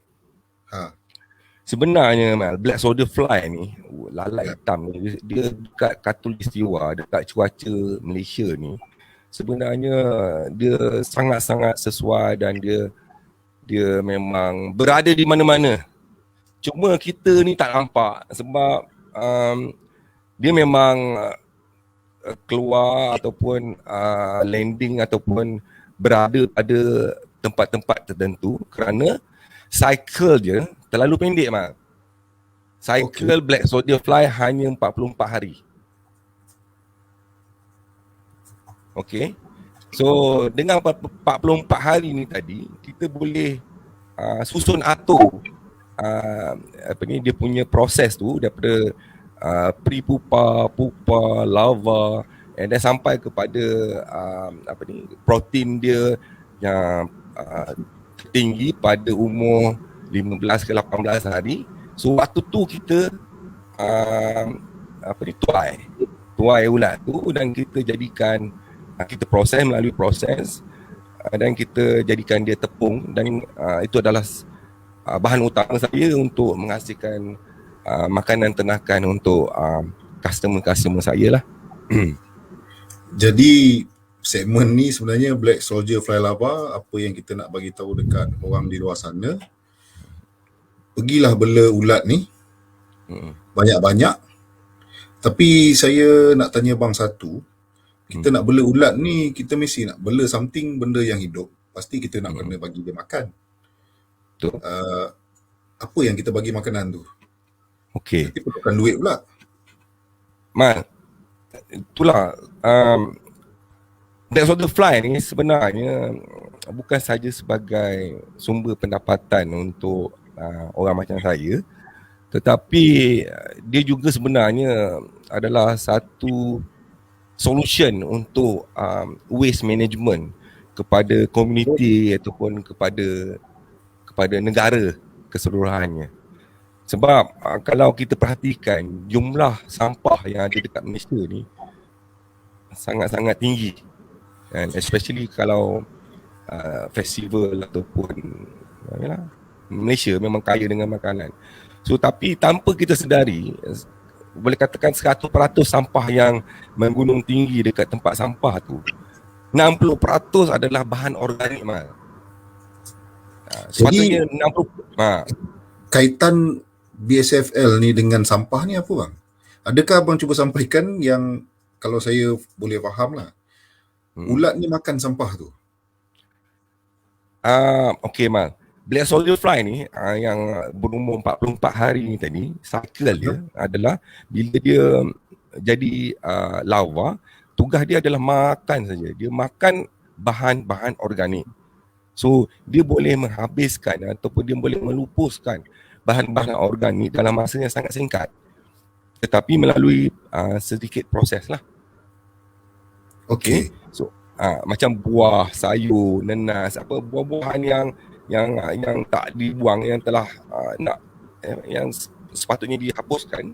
Sebenarnya black soldier fly ni, lalat hitam ni, dia dekat Khatulistiwa, dekat cuaca Malaysia ni, sebenarnya dia sangat-sangat sesuai dan dia memang berada di mana-mana. Cuma kita ni tak nampak sebab dia memang keluar ataupun landing ataupun berada pada tempat-tempat tertentu kerana cycle dia terlalu pendek mak. Cycle black soldier fly hanya 44 hari. Okey. So dengan 44 hari ni tadi kita boleh susun atur dia punya proses tu daripada pre-pupa, pupa, larva, and then sampai kepada protein dia yang tinggi pada umur 15 ke 18 hari. So waktu tu kita tuai ulat tu dan kita jadikan, kita melalui proses dan kita jadikan dia tepung, dan itu adalah bahan utama saya untuk menghasilkan makanan ternakan untuk customer saya lah. Jadi segmen ni sebenarnya black soldier fly larva, apa yang kita nak bagi tahu dekat orang di luar sana, pergilah bela ulat ni banyak-banyak. Tapi saya nak tanya bang satu, kita nak bela ulat ni, kita mesti nak bela something, benda yang hidup. pasti kita nak kena bagi dia makan. Betul. Apa yang kita bagi makanan tu? Okey. Nanti perlukan duit pula. Mal, itulah Black Soldier Fly ni sebenarnya bukan saja sebagai sumber pendapatan untuk orang macam saya, tetapi dia juga sebenarnya adalah satu solution untuk waste management kepada komuniti ataupun kepada negara keseluruhannya. Sebab kalau kita perhatikan jumlah sampah yang ada dekat Malaysia ni sangat-sangat tinggi, and especially kalau festival ataupun yalah, Malaysia memang kaya dengan makanan. So tapi tanpa kita sedari, boleh katakan 100% sampah yang menggunung tinggi dekat tempat sampah tu, 60% adalah bahan organik, Mal. Sepatutnya 60. Kaitan BSFL ni dengan sampah ni apa bang? Adakah abang cuba sampaikan yang kalau saya boleh faham lah, ulat ni makan sampah tu? Okey, Mal. Black Soldier Fly ni yang berumur 44 hari ni tadi, cycle dia adalah bila dia jadi larva, tugas dia adalah makan saja. Dia makan bahan-bahan organik. So dia boleh menghabiskan ataupun dia boleh melupuskan bahan-bahan organik dalam masa yang sangat singkat, tetapi melalui sedikit proses lah. Okey. So macam buah, sayur, nenas, apa buah-buahan yang tak dibuang, yang telah yang sepatutnya dihapuskan,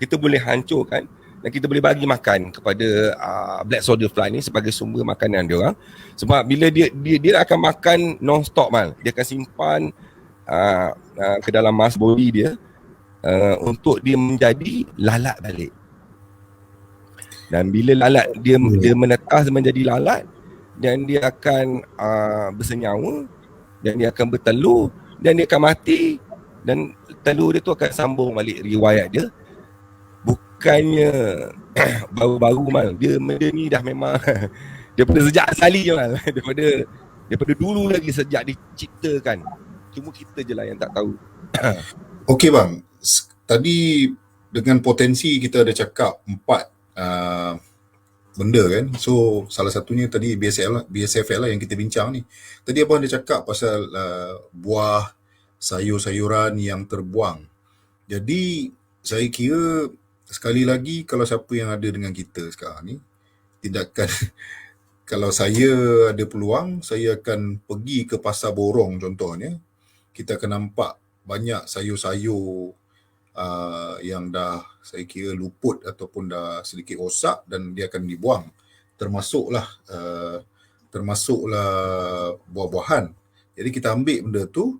kita boleh hancurkan dan kita boleh bagi makan kepada Black Soldier Fly ni sebagai sumber makanan dia orang. Sebab bila dia akan makan non-stop, Mal. Dia akan simpan ke dalam mass body dia untuk dia menjadi lalat balik. Dan bila lalat dia menetas menjadi lalat, dan dia akan bersenyawa, dan dia akan bertelur, dan dia akan mati, dan telur dia tu akan sambung balik riwayat dia. Bukannya baru-baru, Mal. Dia ni dah memang daripada sejak asali je, Mal. Daripada dulu lagi sejak diciptakan. Cuma kita je lah yang tak tahu. Okey bang, tadi dengan potensi kita ada cakap 4 benda kan. So salah satunya tadi BSFL lah yang kita bincang ni. Tadi abang ada cakap pasal buah, sayur-sayuran yang terbuang. Jadi saya kira sekali lagi, kalau siapa yang ada dengan kita sekarang ni, tindakan kalau saya ada peluang, saya akan pergi ke pasar borong contohnya. Kita akan nampak banyak sayur-sayur yang dah saya kira luput ataupun dah sedikit rosak dan dia akan dibuang. Termasuklah buah-buahan. Jadi kita ambil benda tu,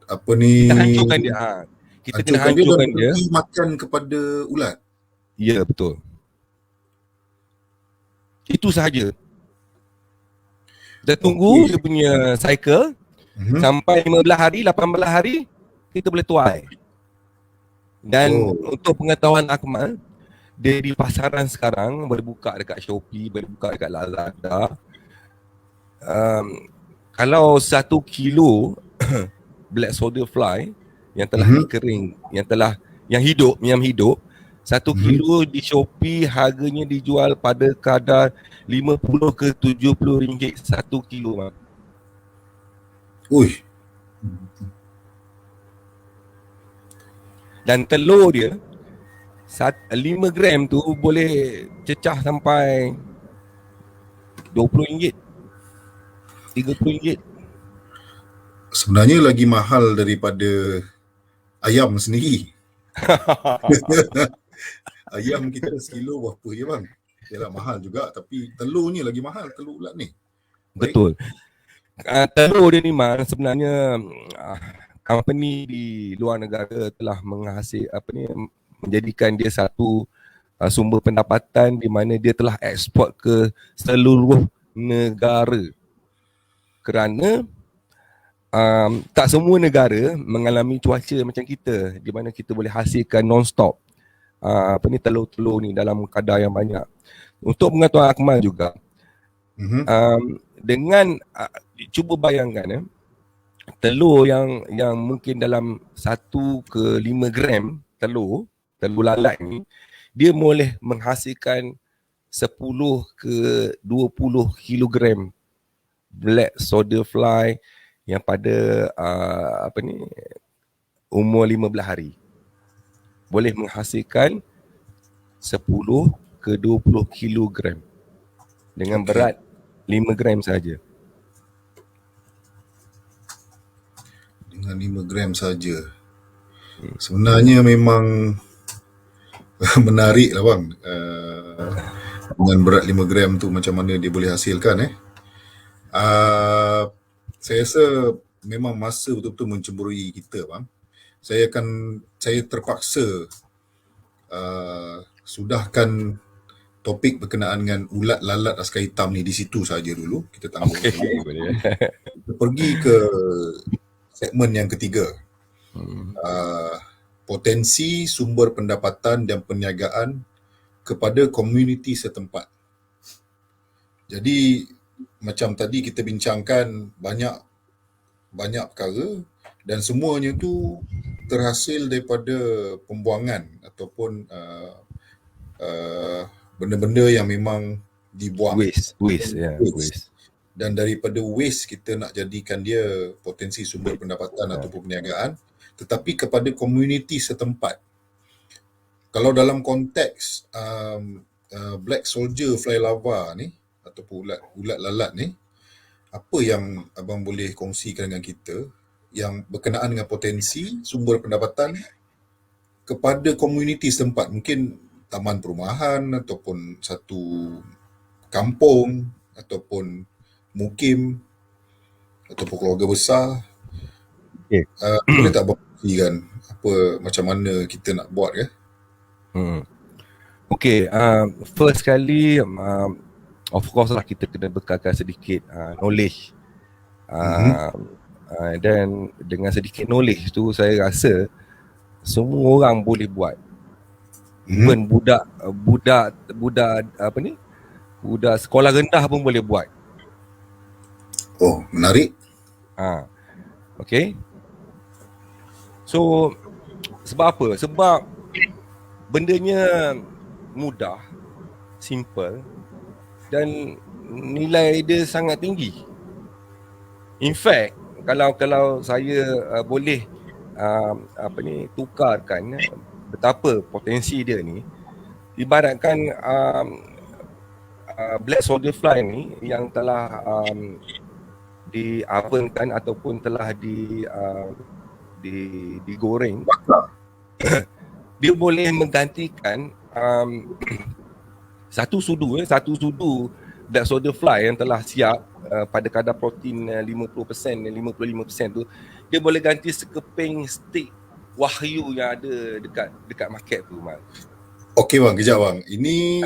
kita hancurkan dia. Kita kena hancurkan dia. Makan kepada ulat. Ya, betul. Itu sahaja. Kita tunggu dia punya cycle sampai 15 hari, 18 hari, kita boleh tuai. Dan untuk pengetahuan Akmal, dia di pasaran sekarang boleh buka dekat Shopee, boleh buka dekat Lazada. Kalau 1 kilo Black Soldier Fly yang telah dikering, yang hidup, 1 kilo di Shopee harganya dijual pada kadar 50 ke 70 ringgit 1 kilo, Mak. Ui. Dan telur dia 5 gram tu boleh cecah sampai 20 ringgit, 30 ringgit. Sebenarnya lagi mahal daripada ayam sendiri. Ayam kita sekilo berapa je bang? Yalah mahal juga, tapi telurnya lagi mahal, telur ulat ni. Baik. Betul. Telur dia ni, Man, sebenarnya company di luar negara telah menjadikan dia satu sumber pendapatan di mana dia telah ekspor ke seluruh negara. Kerana tak semua negara mengalami cuaca macam kita, di mana kita boleh hasilkan non-stop telur-telur ni dalam kadar yang banyak. Untuk pengetahuan Akmal juga, Mhm. dengan cuba bayangkan telur yang mungkin dalam 1 ke 5 gram telur lalat ni, dia boleh menghasilkan 10 ke 20 kilogram black soldier fly yang pada umur 15 hari. Boleh menghasilkan 10 ke 20 kilogram dengan Okey. berat 5 gram saja. Dengan 5 gram saja. Sebenarnya memang menarik lah bang. Dengan berat 5 gram tu macam mana dia boleh hasilkan saya rasa memang masa betul-betul mencemburui kita bang. Saya terpaksa sudahkan topik berkenaan dengan ulat lalat askar hitam ni di situ saja dulu. Kita tanggung dulu. Boleh. Kita pergi ke segmen yang ketiga. Potensi sumber pendapatan dan perniagaan kepada komuniti setempat. Jadi macam tadi kita bincangkan banyak perkara dan semuanya tu terhasil daripada pembuangan ataupun benda-benda yang memang dibuang. Waste. Dan daripada waste kita nak jadikan dia potensi sumber pendapatan ataupun perniagaan, tetapi kepada komuniti setempat. Kalau dalam konteks black soldier fly larva ni ataupun ulat lalat ni, apa yang abang boleh kongsikan dengan kita yang berkenaan dengan potensi sumber pendapatan kepada komuniti setempat, mungkin taman perumahan ataupun satu kampung ataupun mukim ataupun keluarga besar. Okay. Boleh tak abang kongsikan apa macam mana kita nak buat ke? Okay, first kali of course lah kita kena bekalkan sedikit knowledge. Dan dengan sedikit knowledge tu saya rasa semua orang boleh buat. Even budak sekolah rendah pun boleh buat. Oh, menarik. Okay. So sebab apa? Sebab bendanya mudah, simple dan nilai dia sangat tinggi. In fact, kalau saya boleh tukarkan betapa potensi dia ni, ibaratkan black soldier fly ni yang telah diovenkan ataupun telah digoreng, dia boleh menggantikan satu sudu black soldier fly yang telah siap pada kadar protein 50% dan 55% tu, dia boleh ganti sekeping steak wahyu yang ada dekat market tu, Mal. Okey bang, kejap bang. Ini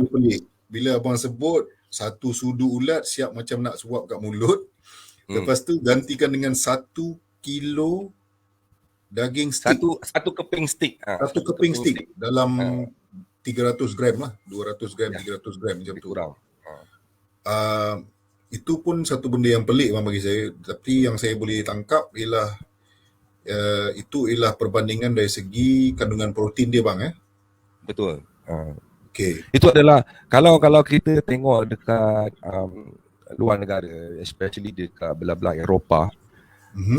pelik. Bila abang sebut satu sudu ulat siap macam nak suap kat mulut, lepas tu gantikan dengan 1 kilo daging steak. Satu keping steak. Satu keping steak dalam 300 gram lah, 200 gram, 300 gram macam tu. Kurang. Itu pun satu benda yang pelik bang bagi saya. Tapi yang saya boleh tangkap ialah itu ialah perbandingan dari segi kandungan protein dia bang. Betul. Okay. Itu adalah kalau kita tengok dekat luar negara, especially dekat belah-belah Eropah,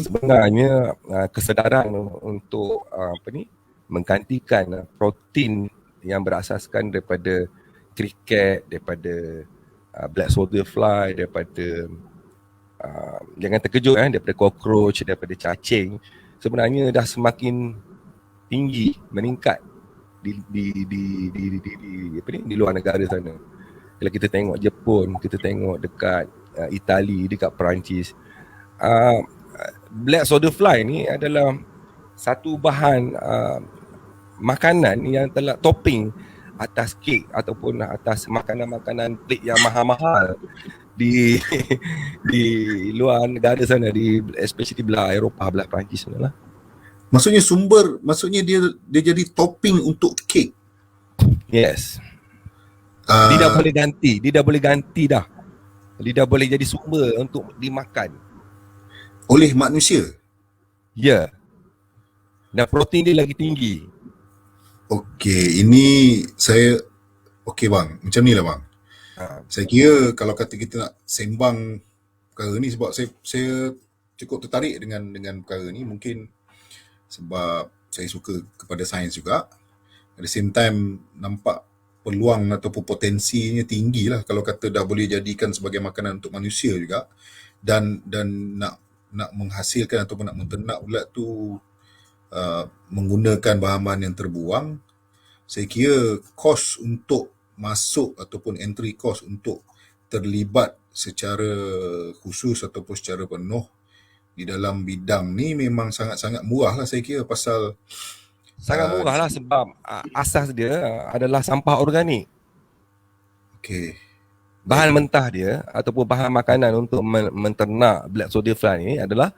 sebenarnya kesedaran untuk menggantikan protein yang berasaskan daripada kriket, daripada black soldier fly, daripada jangan terkejut daripada cockroach, daripada cacing, sebenarnya dah semakin tinggi, meningkat di luar negara sana. Kalau kita tengok Jepun, kita tengok dekat Itali, dekat Perancis, black soldier fly ni adalah satu bahan makanan yang telah topping atas kek ataupun atas makanan-makanan plate yang mahal-mahal di luar negara sana, especially belah Eropah, belah Perancis sana lah. Maksudnya dia jadi topping untuk kek. Yes. Dia dah Uh, boleh ganti, dah. Dia dah boleh jadi sumber untuk dimakan. oleh manusia. Ya. Dan protein dia lagi tinggi. Okey, ini saya okey bang, macam ni lah bang. Ha. Saya kira kalau kata kita nak sembang perkara ni sebab saya cukup tertarik dengan perkara ni, mungkin sebab saya suka kepada sains juga. At the same time nampak peluang ataupun potensinya tinggi lah kalau kata dah boleh jadikan sebagai makanan untuk manusia juga, dan nak menghasilkan ataupun nak menternak ulat tu menggunakan bahan-bahan yang terbuang. Saya kira kos untuk masuk ataupun entry cost untuk terlibat secara khusus ataupun secara penuh di dalam bidang ni memang sangat-sangat murah lah saya kira, pasal Sangat murah lah sebab asas dia adalah sampah organik. okey, Bahan mentah dia ataupun bahan makanan untuk menternak black soldier fly ni adalah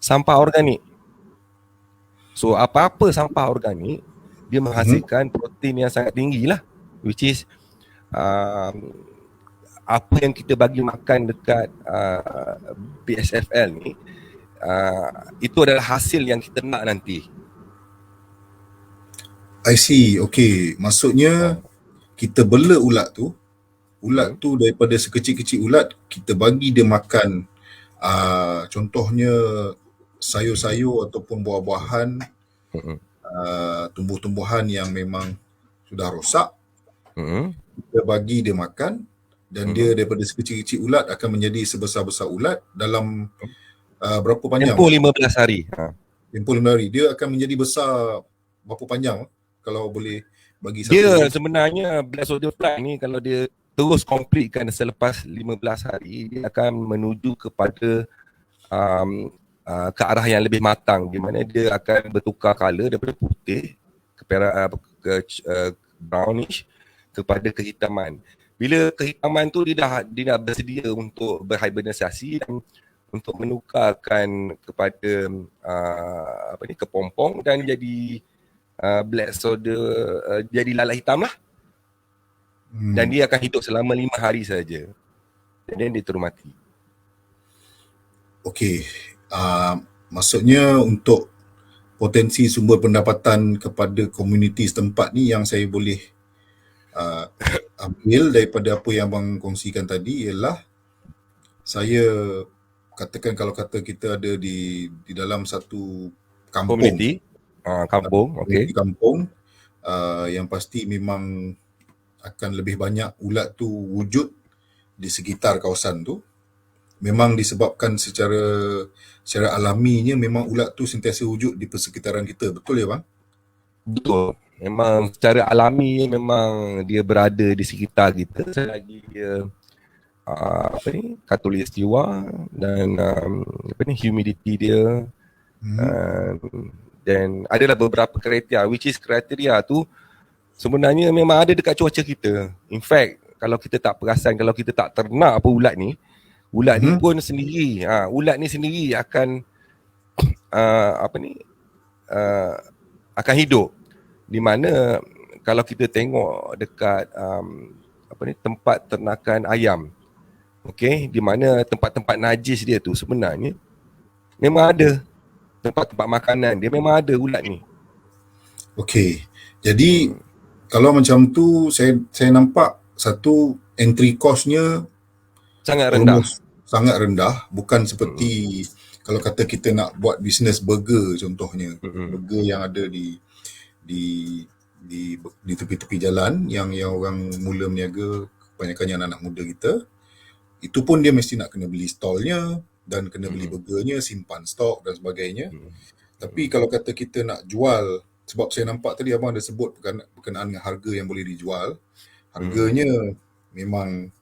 sampah organik. So apa-apa sampah organik dia menghasilkan protein yang sangat tinggi lah, which is apa yang kita bagi makan dekat BSFL ni, itu adalah hasil yang kita nak nanti. I see. Okey, maksudnya kita bela ulat tu daripada sekecil-kecil ulat kita bagi dia makan contohnya sayur-sayur ataupun buah-buahan, tumbuh-tumbuhan yang memang sudah rosak, kita bagi dia makan dan dia daripada sekecil-kecil ulat akan menjadi sebesar-besar ulat dalam berapa panjang? Tempoh 15 hari. Tempoh 15 hari. Dia akan menjadi besar berapa panjang kalau boleh bagi satu? Dia sebenarnya black soldier fly ni kalau dia terus completekan selepas 15 hari, dia akan menuju kepada ke arah yang lebih matang, di mana dia akan bertukar color daripada putih ke brownish kepada kehitaman. Bila kehitaman tu dia dah bersedia untuk berhibernasi dan untuk menukarkan kepada kepompong dan jadi black soldier, jadi lalat hitam lah. Dan dia akan hidup selama 5 hari saja. Dan dia terus mati. Okey, maksudnya untuk potensi sumber pendapatan kepada komuniti setempat ni yang saya boleh ambil daripada apa yang abang kongsikan tadi ialah, saya katakan kalau kata kita ada di dalam satu kampung, Komuniti kampung, okey. Kampung yang pasti memang akan lebih banyak ulat tu wujud di sekitar kawasan tu. Memang disebabkan secara alaminya memang ulat tu sentiasa wujud di persekitaran kita. Betul ya bang? Betul. Memang secara alami memang dia berada di sekitar kita selagi dia khatulistiwa dan humidity dia, dan adalah beberapa kriteria, which is kriteria tu sebenarnya memang ada dekat cuaca kita. In fact, kalau kita tak perasan, kalau kita tak ternak ulat ni pun sendiri, ulat ni sendiri akan akan hidup. Di mana kalau kita tengok dekat tempat ternakan ayam, okey, di mana tempat-tempat najis dia tu sebenarnya memang ada tempat-tempat makanan dia, memang ada ulat ni. Okey. Jadi kalau macam tu saya nampak satu entry cost-nya sangat rendah. Sangat rendah, bukan seperti kalau kata kita nak buat bisnes burger contohnya. Burger yang ada di tepi-tepi jalan yang orang mula meniaga, kebanyakannya anak-anak muda kita. Itu pun dia mesti nak kena beli stallnya dan kena beli burgernya, simpan stok dan sebagainya. Tapi kalau kata kita nak jual, sebab saya nampak tadi abang ada sebut berkenaan dengan harga yang boleh dijual, harganya memang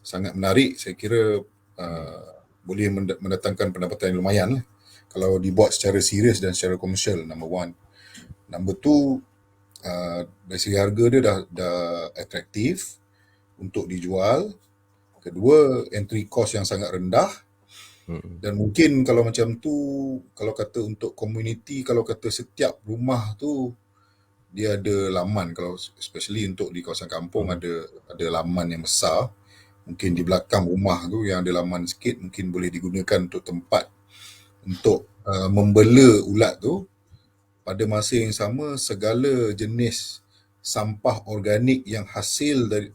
sangat menarik. Saya kira boleh mendatangkan pendapatan yang lumayan lah kalau dibuat secara serius dan secara komersial, number one. Number two, dari segi harga dia dah atraktif untuk dijual. Kedua, entry cost yang sangat rendah. Dan mungkin kalau macam tu, kalau kata untuk komuniti, kalau kata setiap rumah tu dia ada laman, kalau especially untuk di kawasan kampung ada laman yang besar. Mungkin di belakang rumah tu yang ada laman sikit, mungkin boleh digunakan untuk tempat untuk membela ulat tu. Pada masa yang sama, segala jenis sampah organik yang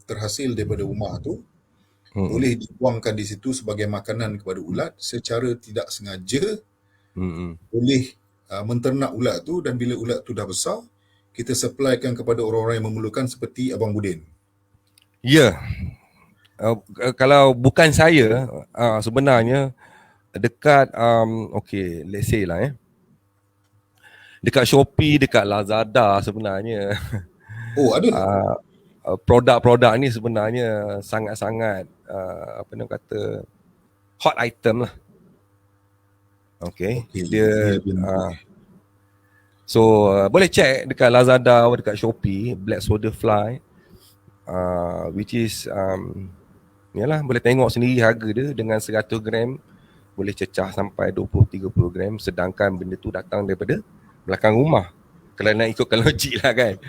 terhasil daripada rumah tu boleh dibuangkan di situ sebagai makanan kepada ulat secara tidak sengaja. Boleh menternak ulat tu, dan bila ulat tu dah besar, kita supplykan kepada orang-orang yang memerlukan seperti Abang Budin. Ya. Kalau bukan saya, sebenarnya dekat okay, let's say lah dekat Shopee, dekat Lazada sebenarnya Oh, ada? produk-produk ni sebenarnya sangat-sangat apa nak kata hot item lah. Okay. Dia so boleh check dekat Lazada atau dekat Shopee, Black Soldier Fly, which is yalah, boleh tengok sendiri harga dia. Dengan 100 gram boleh cecah sampai 20-30 gram, sedangkan benda tu datang daripada belakang rumah. Kalau nak ikutkan logik lah kan.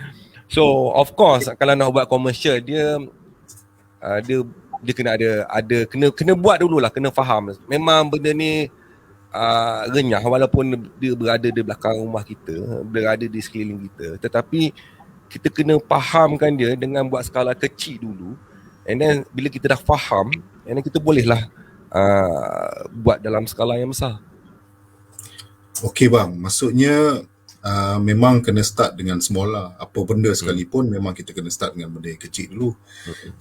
So of course kalau nak buat komersial, dia kena ada kena buat dululah, kena faham memang benda ni renyah, walaupun dia berada di belakang rumah kita, berada di sekeliling kita, tetapi kita kena fahamkan dia dengan buat skala kecil dulu, and then bila kita dah faham, and then kita bolehlah buat dalam skala yang besar. Okey bang, maksudnya memang kena start dengan small lah. Apa benda sekalipun memang kita kena start dengan benda yang kecil dulu.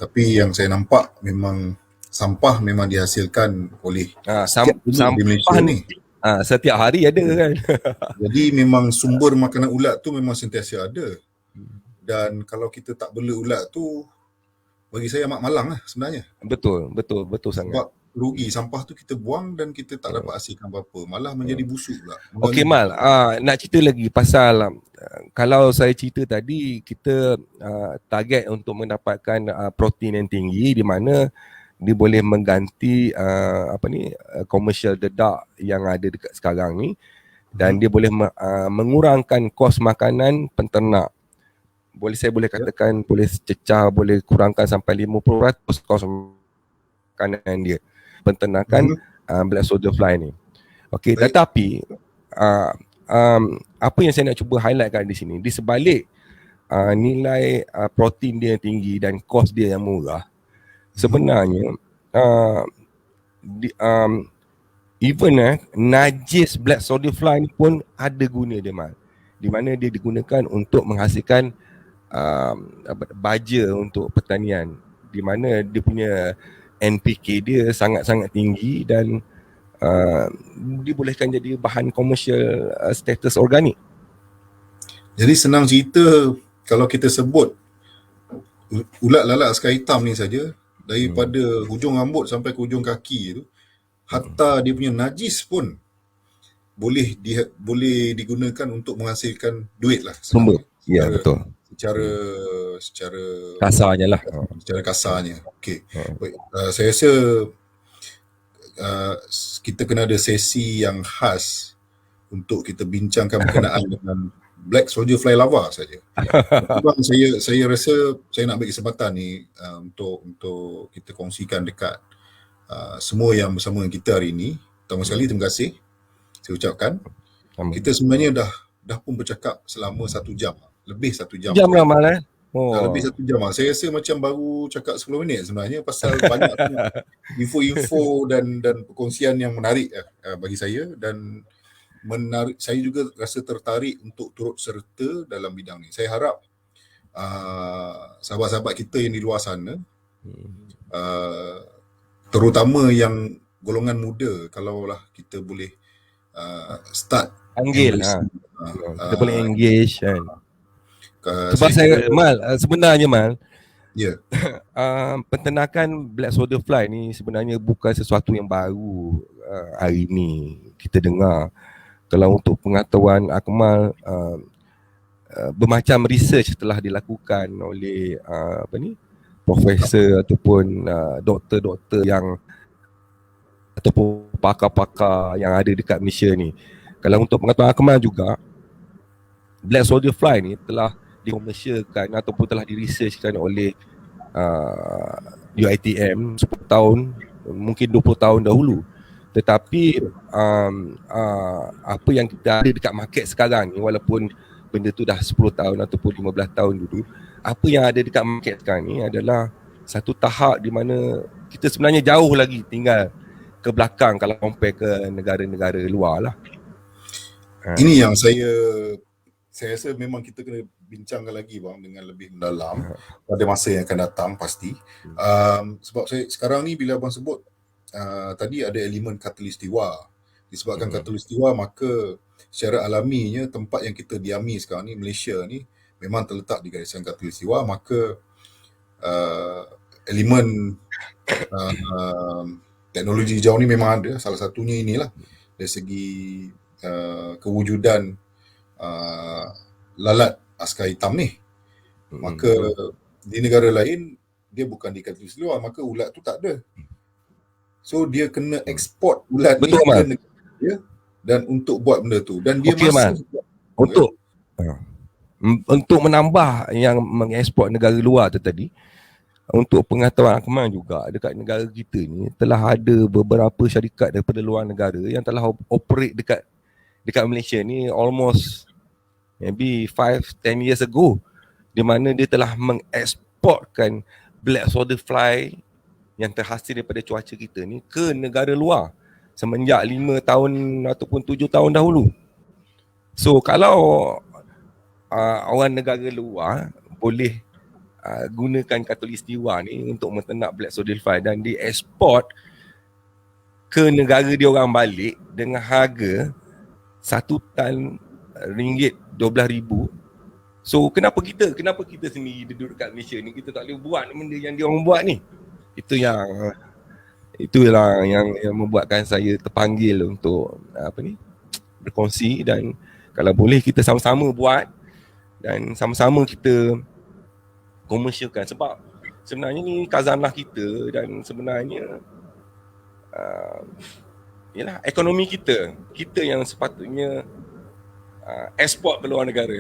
Tapi yang saya nampak memang sampah memang dihasilkan oleh sampah ni setiap hari ada kan. Jadi memang sumber makanan ulat tu memang sentiasa ada. Dan kalau kita tak bela ulat tu, bagi saya amat malang lah sebenarnya. Betul sangat. Sebab rugi, sampah tu kita buang dan kita tak dapat hasilkan apa-apa, malah menjadi busuk pula. Okey Mal, nak cerita lagi pasal kalau saya cerita tadi, kita target untuk mendapatkan protein yang tinggi, di mana dia boleh mengganti komersial dedak yang ada dekat sekarang ni, dan dia boleh mengurangkan kos makanan penternak. Saya boleh katakan boleh cecah, boleh kurangkan sampai 50% kos makanan dia, penternakan Black Soldier Fly ni. Okey, tetapi apa yang saya nak cuba highlightkan di sini, di sebalik nilai protein dia yang tinggi dan kos dia yang murah, sebenarnya even najis Black Soldier Fly ni pun ada guna dia, Mal. Di mana dia digunakan untuk menghasilkan baja untuk pertanian, di mana dia punya NPK dia sangat-sangat tinggi, dan dibolehkan jadi bahan komersial status organik. Jadi senang cerita, kalau kita sebut ulat lalat skar hitam ni saja, daripada hujung rambut sampai ke hujung kaki tu, hatta dia punya najis pun boleh digunakan untuk menghasilkan duit lah. Sumber. Ya, betul. Secara kasarnya lah. Secara kasarnya. Okey. Saya rasa kita kena ada sesi yang khas untuk kita bincangkan berkenaan dengan Black Soldier Fly larva saja. Saya rasa saya nak ambil kesempatan ni untuk kita kongsikan dekat semua yang bersama kita hari ini. Pertama sekali, terima kasih saya ucapkan. Kita sebenarnya dah pun bercakap selama 1 jam. Lebih 1 jam. Jam lah Mal lebih 1 jam. Saya rasa macam baru cakap 10 minit sebenarnya, pasal banyak info-info dan perkongsian yang menarik bagi saya, dan saya juga rasa tertarik untuk turut serta dalam bidang ni. Saya harap sahabat-sahabat kita yang di luar sana, terutama yang golongan muda, kalaulah kita boleh start kita boleh engage kan. Sebab saya Mal, sebenarnya Mal, penternakan Black Soldier Fly ni sebenarnya bukan sesuatu yang baru hari ni kita dengar. Kalau untuk pengetahuan Akmal, bermacam research telah dilakukan oleh profesor ataupun doktor-doktor yang ataupun pakar-pakar yang ada dekat Malaysia ni. Kalau untuk pengetahuan Akmal juga, Black Soldier Fly ni telah dikomersialkan ataupun telah diresearchkan oleh UiTM 10 tahun, mungkin 20 tahun dahulu. Tetapi apa yang kita ada dekat market sekarang ni, walaupun benda tu dah 10 tahun ataupun 15 tahun dulu, apa yang ada dekat market sekarang ni adalah satu tahap di mana kita sebenarnya jauh lagi tinggal ke belakang kalau compare ke negara-negara luar lah. Ini yang saya rasa memang kita kena bincangkan lagi bang dengan lebih mendalam pada masa yang akan datang pasti. Sebab saya sekarang ni bila abang sebut tadi ada elemen khatulistiwa. Disebabkan khatulistiwa, maka secara alaminya tempat yang kita diami sekarang ni, Malaysia ni, memang terletak di garisan khatulistiwa, maka elemen teknologi hijau ni memang ada. Salah satunya inilah dari segi kewujudan lalat askar hitam ni. Maka di negara lain dia bukan di khatulistiwa, maka ulat tu tak ada. So dia kena ekspor ulat ni ke negara dia dan untuk buat benda tu, dan dia masih untuk menambah yang mengeksport negara luar tu tadi, untuk pengetahuan Akmal juga, dekat negara kita ni telah ada beberapa syarikat daripada luar negara yang telah operate dekat Malaysia ni almost maybe 5-10 years ago, di mana dia telah mengeksportkan black soldier fly yang terhasil daripada cuaca kita ni ke negara luar semenjak 5 tahun ataupun 7 tahun dahulu. So kalau orang negara luar boleh gunakan khatulistiwa ni untuk menternak black soldier fly dan dieksport ke negara dia orang balik dengan harga 1 tan ringgit 12,000. So kenapa kita sendiri duduk kat Malaysia ni kita tak boleh buat benda yang dia orang buat ni? Itulah yang membuatkan saya terpanggil untuk berkongsi, dan kalau boleh kita sama-sama buat dan sama-sama kita komersialkan, sebab sebenarnya ni khazanah kita dan sebenarnya ialah ekonomi kita yang sepatutnya ekspor ke luar negara.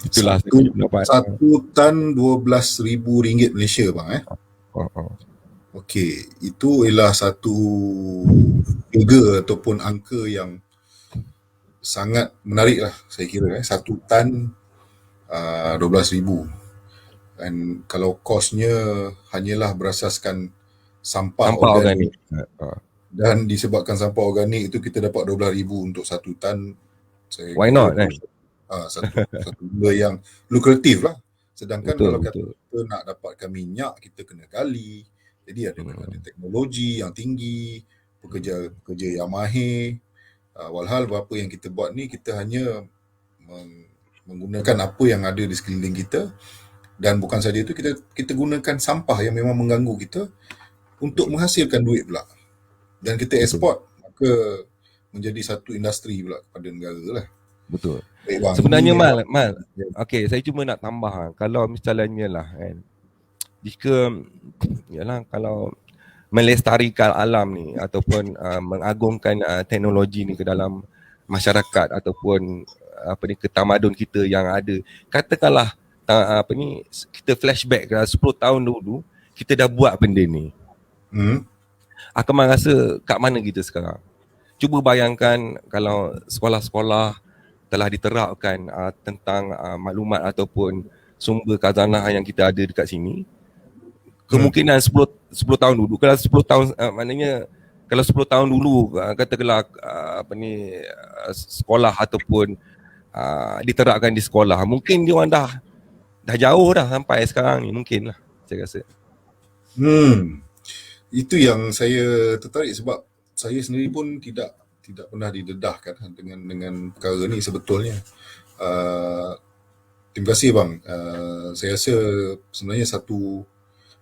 Itulah pendapat. 1 tan 12,000 ringgit Malaysia bang Okey, itu ialah satu figure ataupun angka yang sangat menarik lah saya kira. 1 tan 12,000, dan kalau kosnya hanyalah berasaskan sampah organik. Dan disebabkan sampah organik itu kita dapat 12,000 untuk 1 tan. Why not? Satu benda yang lukratif lah. Sedangkan kalau kita nak dapatkan minyak, kita kena gali. Jadi ada teknologi yang tinggi, pekerja yang mahir. Walhal apa yang kita buat ni, kita hanya menggunakan apa yang ada di sekeliling kita, dan bukan saja itu, kita gunakan sampah yang memang mengganggu kita untuk menghasilkan duit pula, dan kita ekspor, maka menjadi satu industri pula kepada negara lah. Betul. Baik, bang, sebenarnya Mal, okey, saya cuma nak tambah, kalau misalnya lah kan, jika kalau melestarikan alam ni ataupun mengagungkan teknologi ni ke dalam masyarakat ataupun ketamadun kita yang ada, katakanlah kita flashback ke 10 tahun dulu kita dah buat benda ni. Akmal rasa kat mana kita sekarang? Cuba bayangkan kalau sekolah-sekolah telah diterapkan tentang maklumat ataupun sumber khazanah yang kita ada dekat sini. Kemungkinan 10 tahun dulu, kalau 10 tahun maknanya kalau 10 tahun dulu katakanlah sekolah ataupun diterapkan di sekolah, mungkin dia orang dah jauh dah sampai sekarang ni, mungkin lah saya rasa. Itu yang saya tertarik, sebab saya sendiri pun tidak pernah didedahkan dengan perkara ni sebetulnya. Terima kasih bang. Saya rasa sebenarnya satu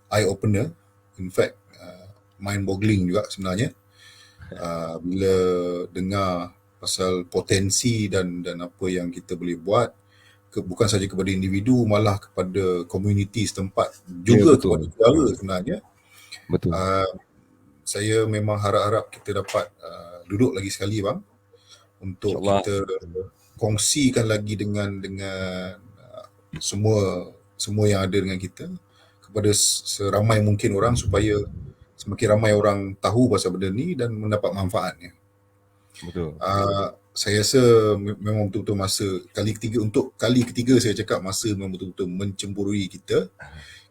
eye opener, in fact mind boggling juga sebenarnya, bila dengar pasal potensi dan apa yang kita boleh buat, bukan saja kepada individu, malah kepada komuniti setempat juga, kepada negara sebenarnya. Betul. Saya memang harap-harap kita dapat duduk lagi sekali bang, untuk kita kongsikan lagi dengan semua yang ada dengan kita kepada seramai mungkin orang supaya semakin ramai orang tahu pasal benda ni dan mendapat manfaatnya. Betul. Saya rasa memang betul-betul masa kali ketiga saya cakap masa memang betul-betul mencemburui kita.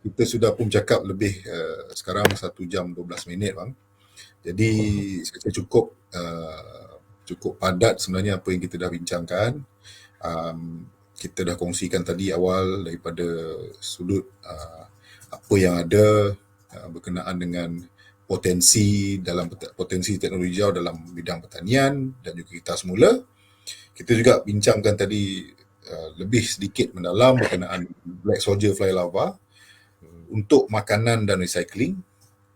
Kita sudah pun cakap lebih sekarang 1 jam 12 minit bang. Jadi saya rasa cukup padat sebenarnya apa yang kita dah bincangkan. Kita dah kongsikan tadi awal daripada sudut apa yang ada berkenaan dengan potensi teknologi hijau dalam bidang pertanian dan juga kita semula. Kita juga bincangkan tadi lebih sedikit mendalam berkenaan Black Soldier Fly Larva untuk makanan dan recycling.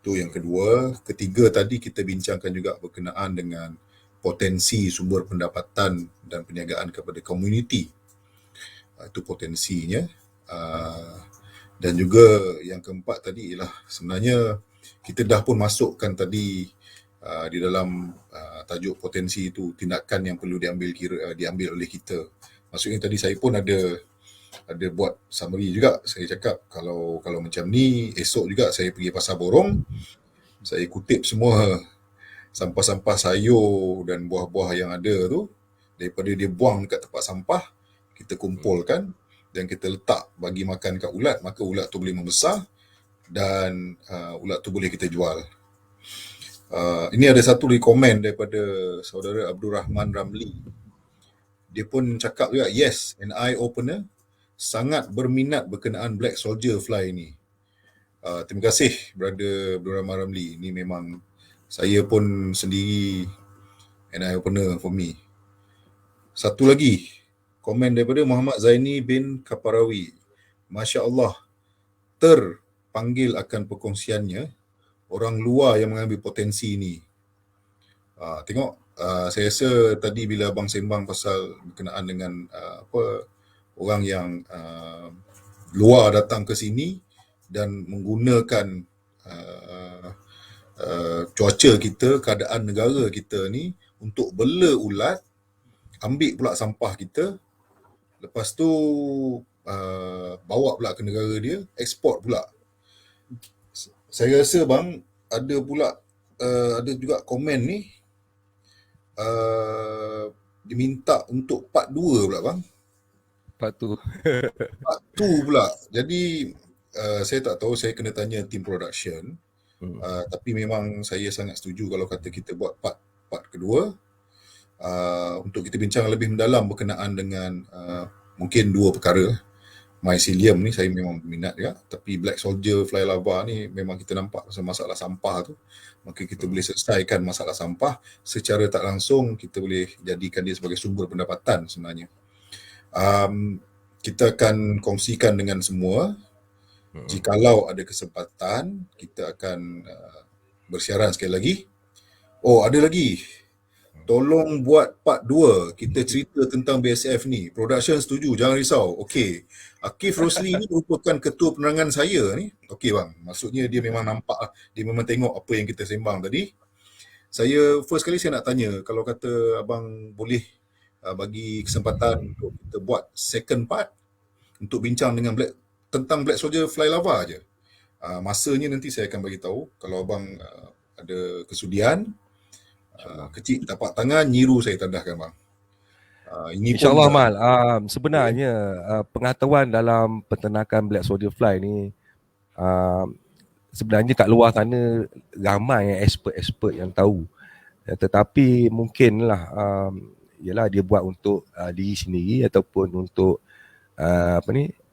Itu yang kedua. Ketiga tadi kita bincangkan juga berkenaan dengan potensi sumber pendapatan dan perniagaan kepada komuniti. Itu potensinya. Dan juga yang keempat tadi ialah sebenarnya kita dah pun masukkan tadi di dalam tajuk potensi itu tindakan yang perlu diambil oleh kita. Maksudnya tadi saya pun ada buat summary juga. Saya cakap kalau macam ni esok juga saya pergi pasar borong, saya kutip semua sampah-sampah sayur dan buah-buah yang ada tu, daripada dia buang dekat tempat sampah, kita kumpulkan dan kita letak bagi makan kat ulat, maka ulat tu boleh membesar dan ulat tu boleh kita jual. Ini ada satu rekomen daripada saudara Abdul Rahman Ramli. Dia pun cakap juga, yes, an eye opener, sangat berminat berkenaan Black Soldier Fly ni. Terima kasih brother Abdul Rahman Ramli. Ini memang saya pun sendiri an eye opener for me. Satu lagi, komen daripada Muhammad Zaini bin Kaparawi. Masya Allah, terpanggil akan perkongsiannya orang luar yang mengambil potensi ni. Tengok, saya rasa tadi bila abang sembang pasal berkenaan dengan orang yang luar datang ke sini dan menggunakan cuaca kita, keadaan negara kita ni untuk bela ulat, ambil pula sampah kita, lepas tu bawa pula ke negara dia, ekspor pula. Saya rasa bang, ada juga komen ni, diminta untuk part 2 pula bang. Part tu. Part 2 pula. Jadi saya tak tahu, saya kena tanya tim production. Tapi memang saya sangat setuju kalau kata kita buat part kedua. Untuk kita bincang lebih mendalam berkenaan dengan mungkin 2 perkara. Mycelium ni saya memang berminat juga, tapi Black Soldier Fly Larva ni memang kita nampak pasal masalah sampah tu, maka kita boleh selesaikan masalah sampah secara tak langsung, kita boleh jadikan dia sebagai sumber pendapatan sebenarnya. Kita akan kongsikan dengan semua. Jikalau ada kesempatan, kita akan bersiaran sekali lagi. Oh, ada lagi. Tolong buat part 2. Kita cerita tentang BSF ni. Production setuju, jangan risau. Okey. Akif Rosli ni merupakan ketua penerangan saya ni. Okey bang, maksudnya dia memang nampak, dia memang tengok apa yang kita sembang tadi. Saya first kali saya nak tanya, kalau kata abang boleh bagi kesempatan untuk kita buat second part untuk bincang dengan tentang Black Soldier Fly Larva je. Masanya nanti saya akan bagi tahu kalau abang ada kesudian. Kecil tapak tangan, nyiru saya tandahkan bang. Ini InsyaAllah Mal, sebenarnya pengetahuan dalam peternakan Black Soldier Fly ni sebenarnya kat luar sana ramai expert yang tahu. Tetapi mungkinlah ialah dia buat untuk diri sendiri ataupun untuk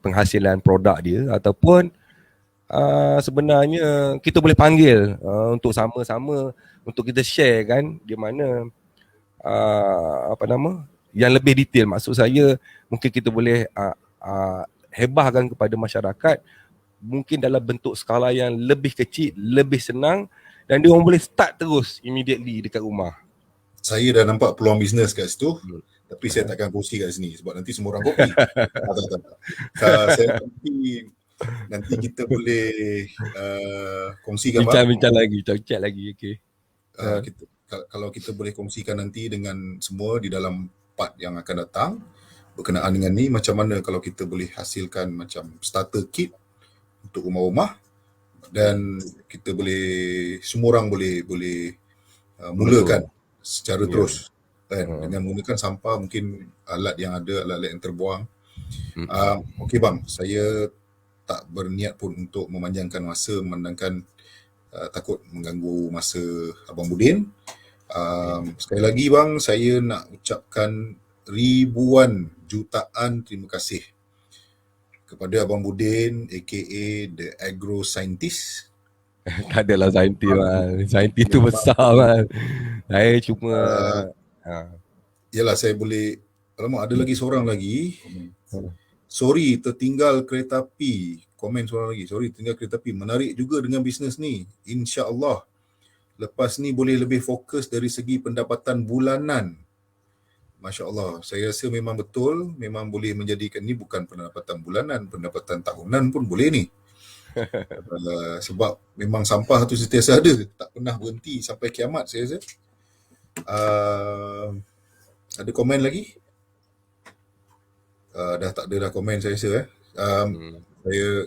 penghasilan produk dia, ataupun sebenarnya kita boleh panggil untuk sama-sama untuk kita share kan, di mana yang lebih detail. Maksud saya mungkin kita boleh hebahkan kepada masyarakat, mungkin dalam bentuk skala yang lebih kecil, lebih senang, dan dia orang boleh start terus immediately dekat rumah. Saya dah nampak peluang bisnes kat situ, tapi saya takkan kongsi kat sini sebab nanti semua orang kopi. Saya nanti kita boleh kongsikan bincang lagi, chat lagi. Okey. Kalau kita boleh kongsikan nanti dengan semua di dalam part yang akan datang, berkenaan dengan ni, macam mana kalau kita boleh hasilkan macam starter kit untuk rumah-rumah, dan kita boleh, semua orang boleh mulakan secara Ya. terus kan, dengan menggunakan sampah, mungkin alat yang ada, alat-alat yang terbuang. Okey bang, saya tak berniat pun untuk memanjangkan masa, memandangkan takut mengganggu masa Abang Budin. Sekali lagi bang, saya nak ucapkan ribuan jutaan terima kasih kepada Abang Budin aka The Agro Scientist. Tak adalah saintis man. Saintis tu besar man. Saya cuma Yalah, saya boleh, alamak, ada lagi seorang lagi. Sorry, tertinggal kereta api. Komen seorang lagi. Sorry, tertinggal kereta api. Menarik juga dengan bisnes ni. InsyaAllah. Lepas ni boleh lebih fokus dari segi pendapatan bulanan. Masya Allah. Saya rasa memang betul. Memang boleh menjadikan ni bukan pendapatan bulanan. Pendapatan tahunan pun boleh ni. Sebab memang sampah tu sentiasa ada. Tak pernah berhenti sampai kiamat, saya rasa. Ada komen lagi? Dah tak ada dah komen, saya rasa.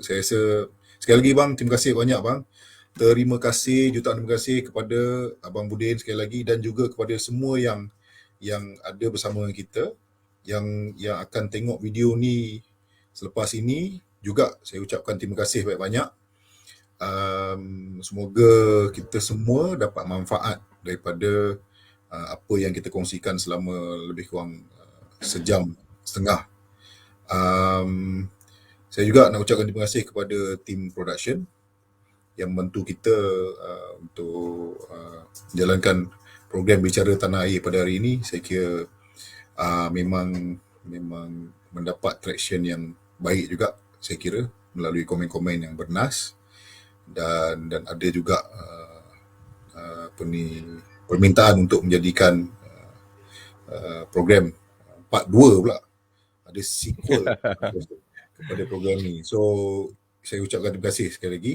Saya rasa, sekali lagi bang, terima kasih banyak bang. Terima kasih, jutaan terima kasih kepada Abang Budin sekali lagi, dan juga kepada semua yang ada bersama kita, yang akan tengok video ni selepas ini. Juga saya ucapkan terima kasih banyak-banyak. Semoga kita semua dapat manfaat daripada apa yang kita kongsikan selama lebih kurang sejam setengah. Saya juga nak ucapkan terima kasih kepada tim production yang membantu kita untuk menjalankan program Bicara Tanah Air pada hari ini. Saya kira memang mendapat traction yang baik juga, saya kira, melalui komen-komen yang bernas, dan ada juga permintaan untuk menjadikan program part 2 pula, ada sequel kepada program ni. So saya ucapkan terima kasih sekali lagi.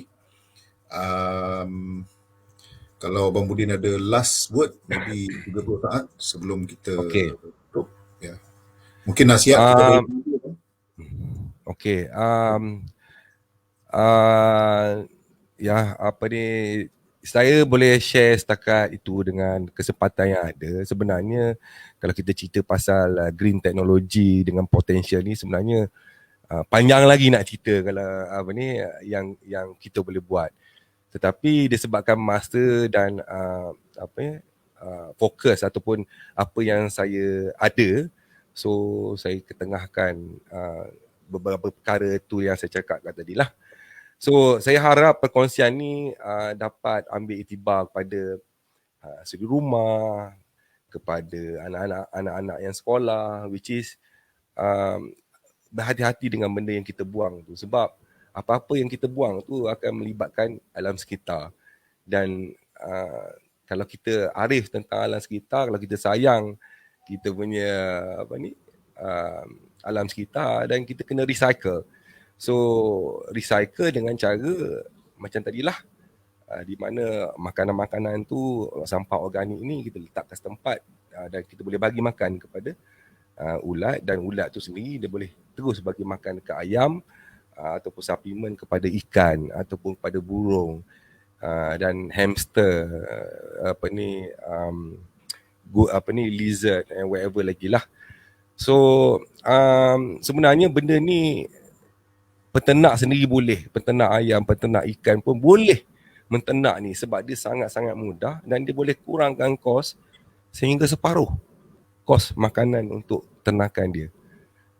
Kalau Abang Budin ada last word, maybe 30 saat sebelum kita tutup. Ya. Mungkin nasihat kepada okey. Ya, apa ni, saya boleh share setakat itu dengan kesempatan yang ada. Sebenarnya kalau kita cerita pasal green technology dengan potential ni, sebenarnya panjang lagi nak cerita kalau apa ni yang kita boleh buat. Tetapi disebabkan masa dan fokus ataupun apa yang saya ada, so saya ketengahkan beberapa perkara tu yang saya cakap tadi lah. So saya harap perkongsian ni dapat ambil iktibar kepada suri rumah, kepada anak-anak yang sekolah, which is berhati-hati dengan benda yang kita buang tu, sebab apa-apa yang kita buang tu akan melibatkan alam sekitar. Dan kalau kita arif tentang alam sekitar, kalau kita sayang kita punya alam sekitar, dan kita kena recycle. So recycle dengan cara macam tadilah, di mana makanan-makanan tu, sampah organik ni kita letak ke setempat, dan kita boleh bagi makan kepada ulat, dan ulat tu sendiri dia boleh terus bagi makan ke ayam, ataupun suplemen kepada ikan ataupun kepada burung, dan hamster, lizard and whatever lagi lah. So sebenarnya benda ni peternak sendiri boleh, peternak ayam, peternak ikan pun boleh menternak ni, sebab dia sangat-sangat mudah dan dia boleh kurangkan kos sehingga separuh kos makanan untuk ternakan dia.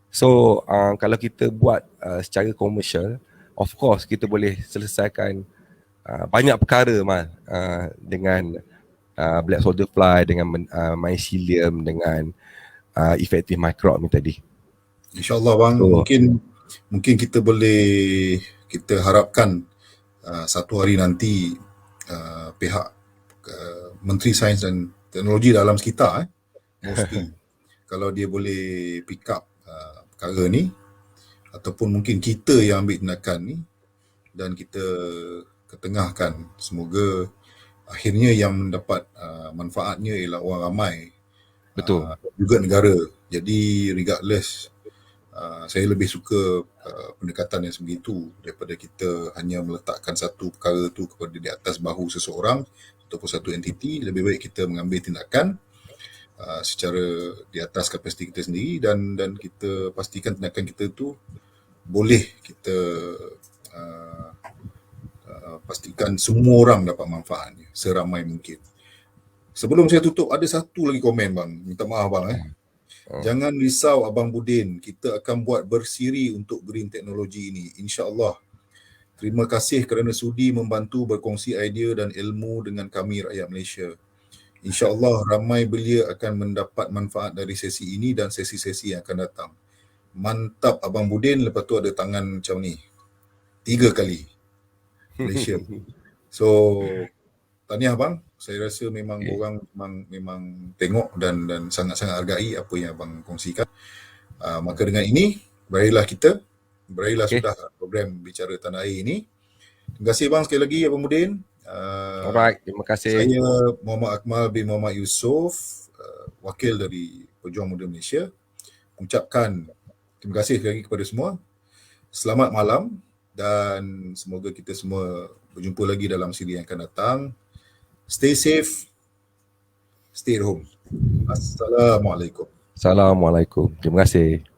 So kalau kita buat secara komersial, of course kita boleh selesaikan banyak perkara dengan black soldier fly, dengan mycelium, dengan effective microbe ni tadi. InsyaAllah bang, mungkin kita harapkan satu hari nanti pihak Menteri Sains dan Teknologi dalam sekitar mesti kalau dia boleh pick up perkara ni, ataupun mungkin kita yang ambil tindakan ni dan kita ketengahkan, semoga akhirnya yang mendapat manfaatnya ialah orang ramai. Betul. Juga negara. Jadi regardless Saya lebih suka pendekatan yang sebegitu daripada kita hanya meletakkan satu perkara tu kepada di atas bahu seseorang ataupun satu entiti. Lebih baik kita mengambil tindakan secara di atas kapasiti kita sendiri dan kita pastikan tindakan kita tu boleh kita pastikan semua orang dapat manfaatnya seramai mungkin. Sebelum saya tutup, ada satu lagi komen bang. Minta maaf bang. Jangan risau Abang Budin, kita akan buat bersiri untuk green teknologi ini. InsyaAllah. Terima kasih kerana sudi membantu berkongsi idea dan ilmu dengan kami rakyat Malaysia. InsyaAllah ramai belia akan mendapat manfaat dari sesi ini dan sesi-sesi yang akan datang. Mantap Abang Budin, lepas tu ada tangan macam ni. 3 kali. Malaysia. So, tahniah bang. Saya rasa memang orang memang tengok dan sangat-sangat hargai apa yang abang kongsikan. Maka dengan ini, berakhirlah sudah program Bicara Tanah Air ini. Terima kasih bang sekali lagi Abang Budin. Alright, terima kasih. Saya Muhammad Akmal bin Muhammad Yusof, wakil dari Pejuang Muda Malaysia, ucapkan terima kasih sekali lagi kepada semua. Selamat malam dan semoga kita semua berjumpa lagi dalam siri yang akan datang. Stay safe, stay at home. Assalamualaikum. Assalamualaikum. Terima kasih.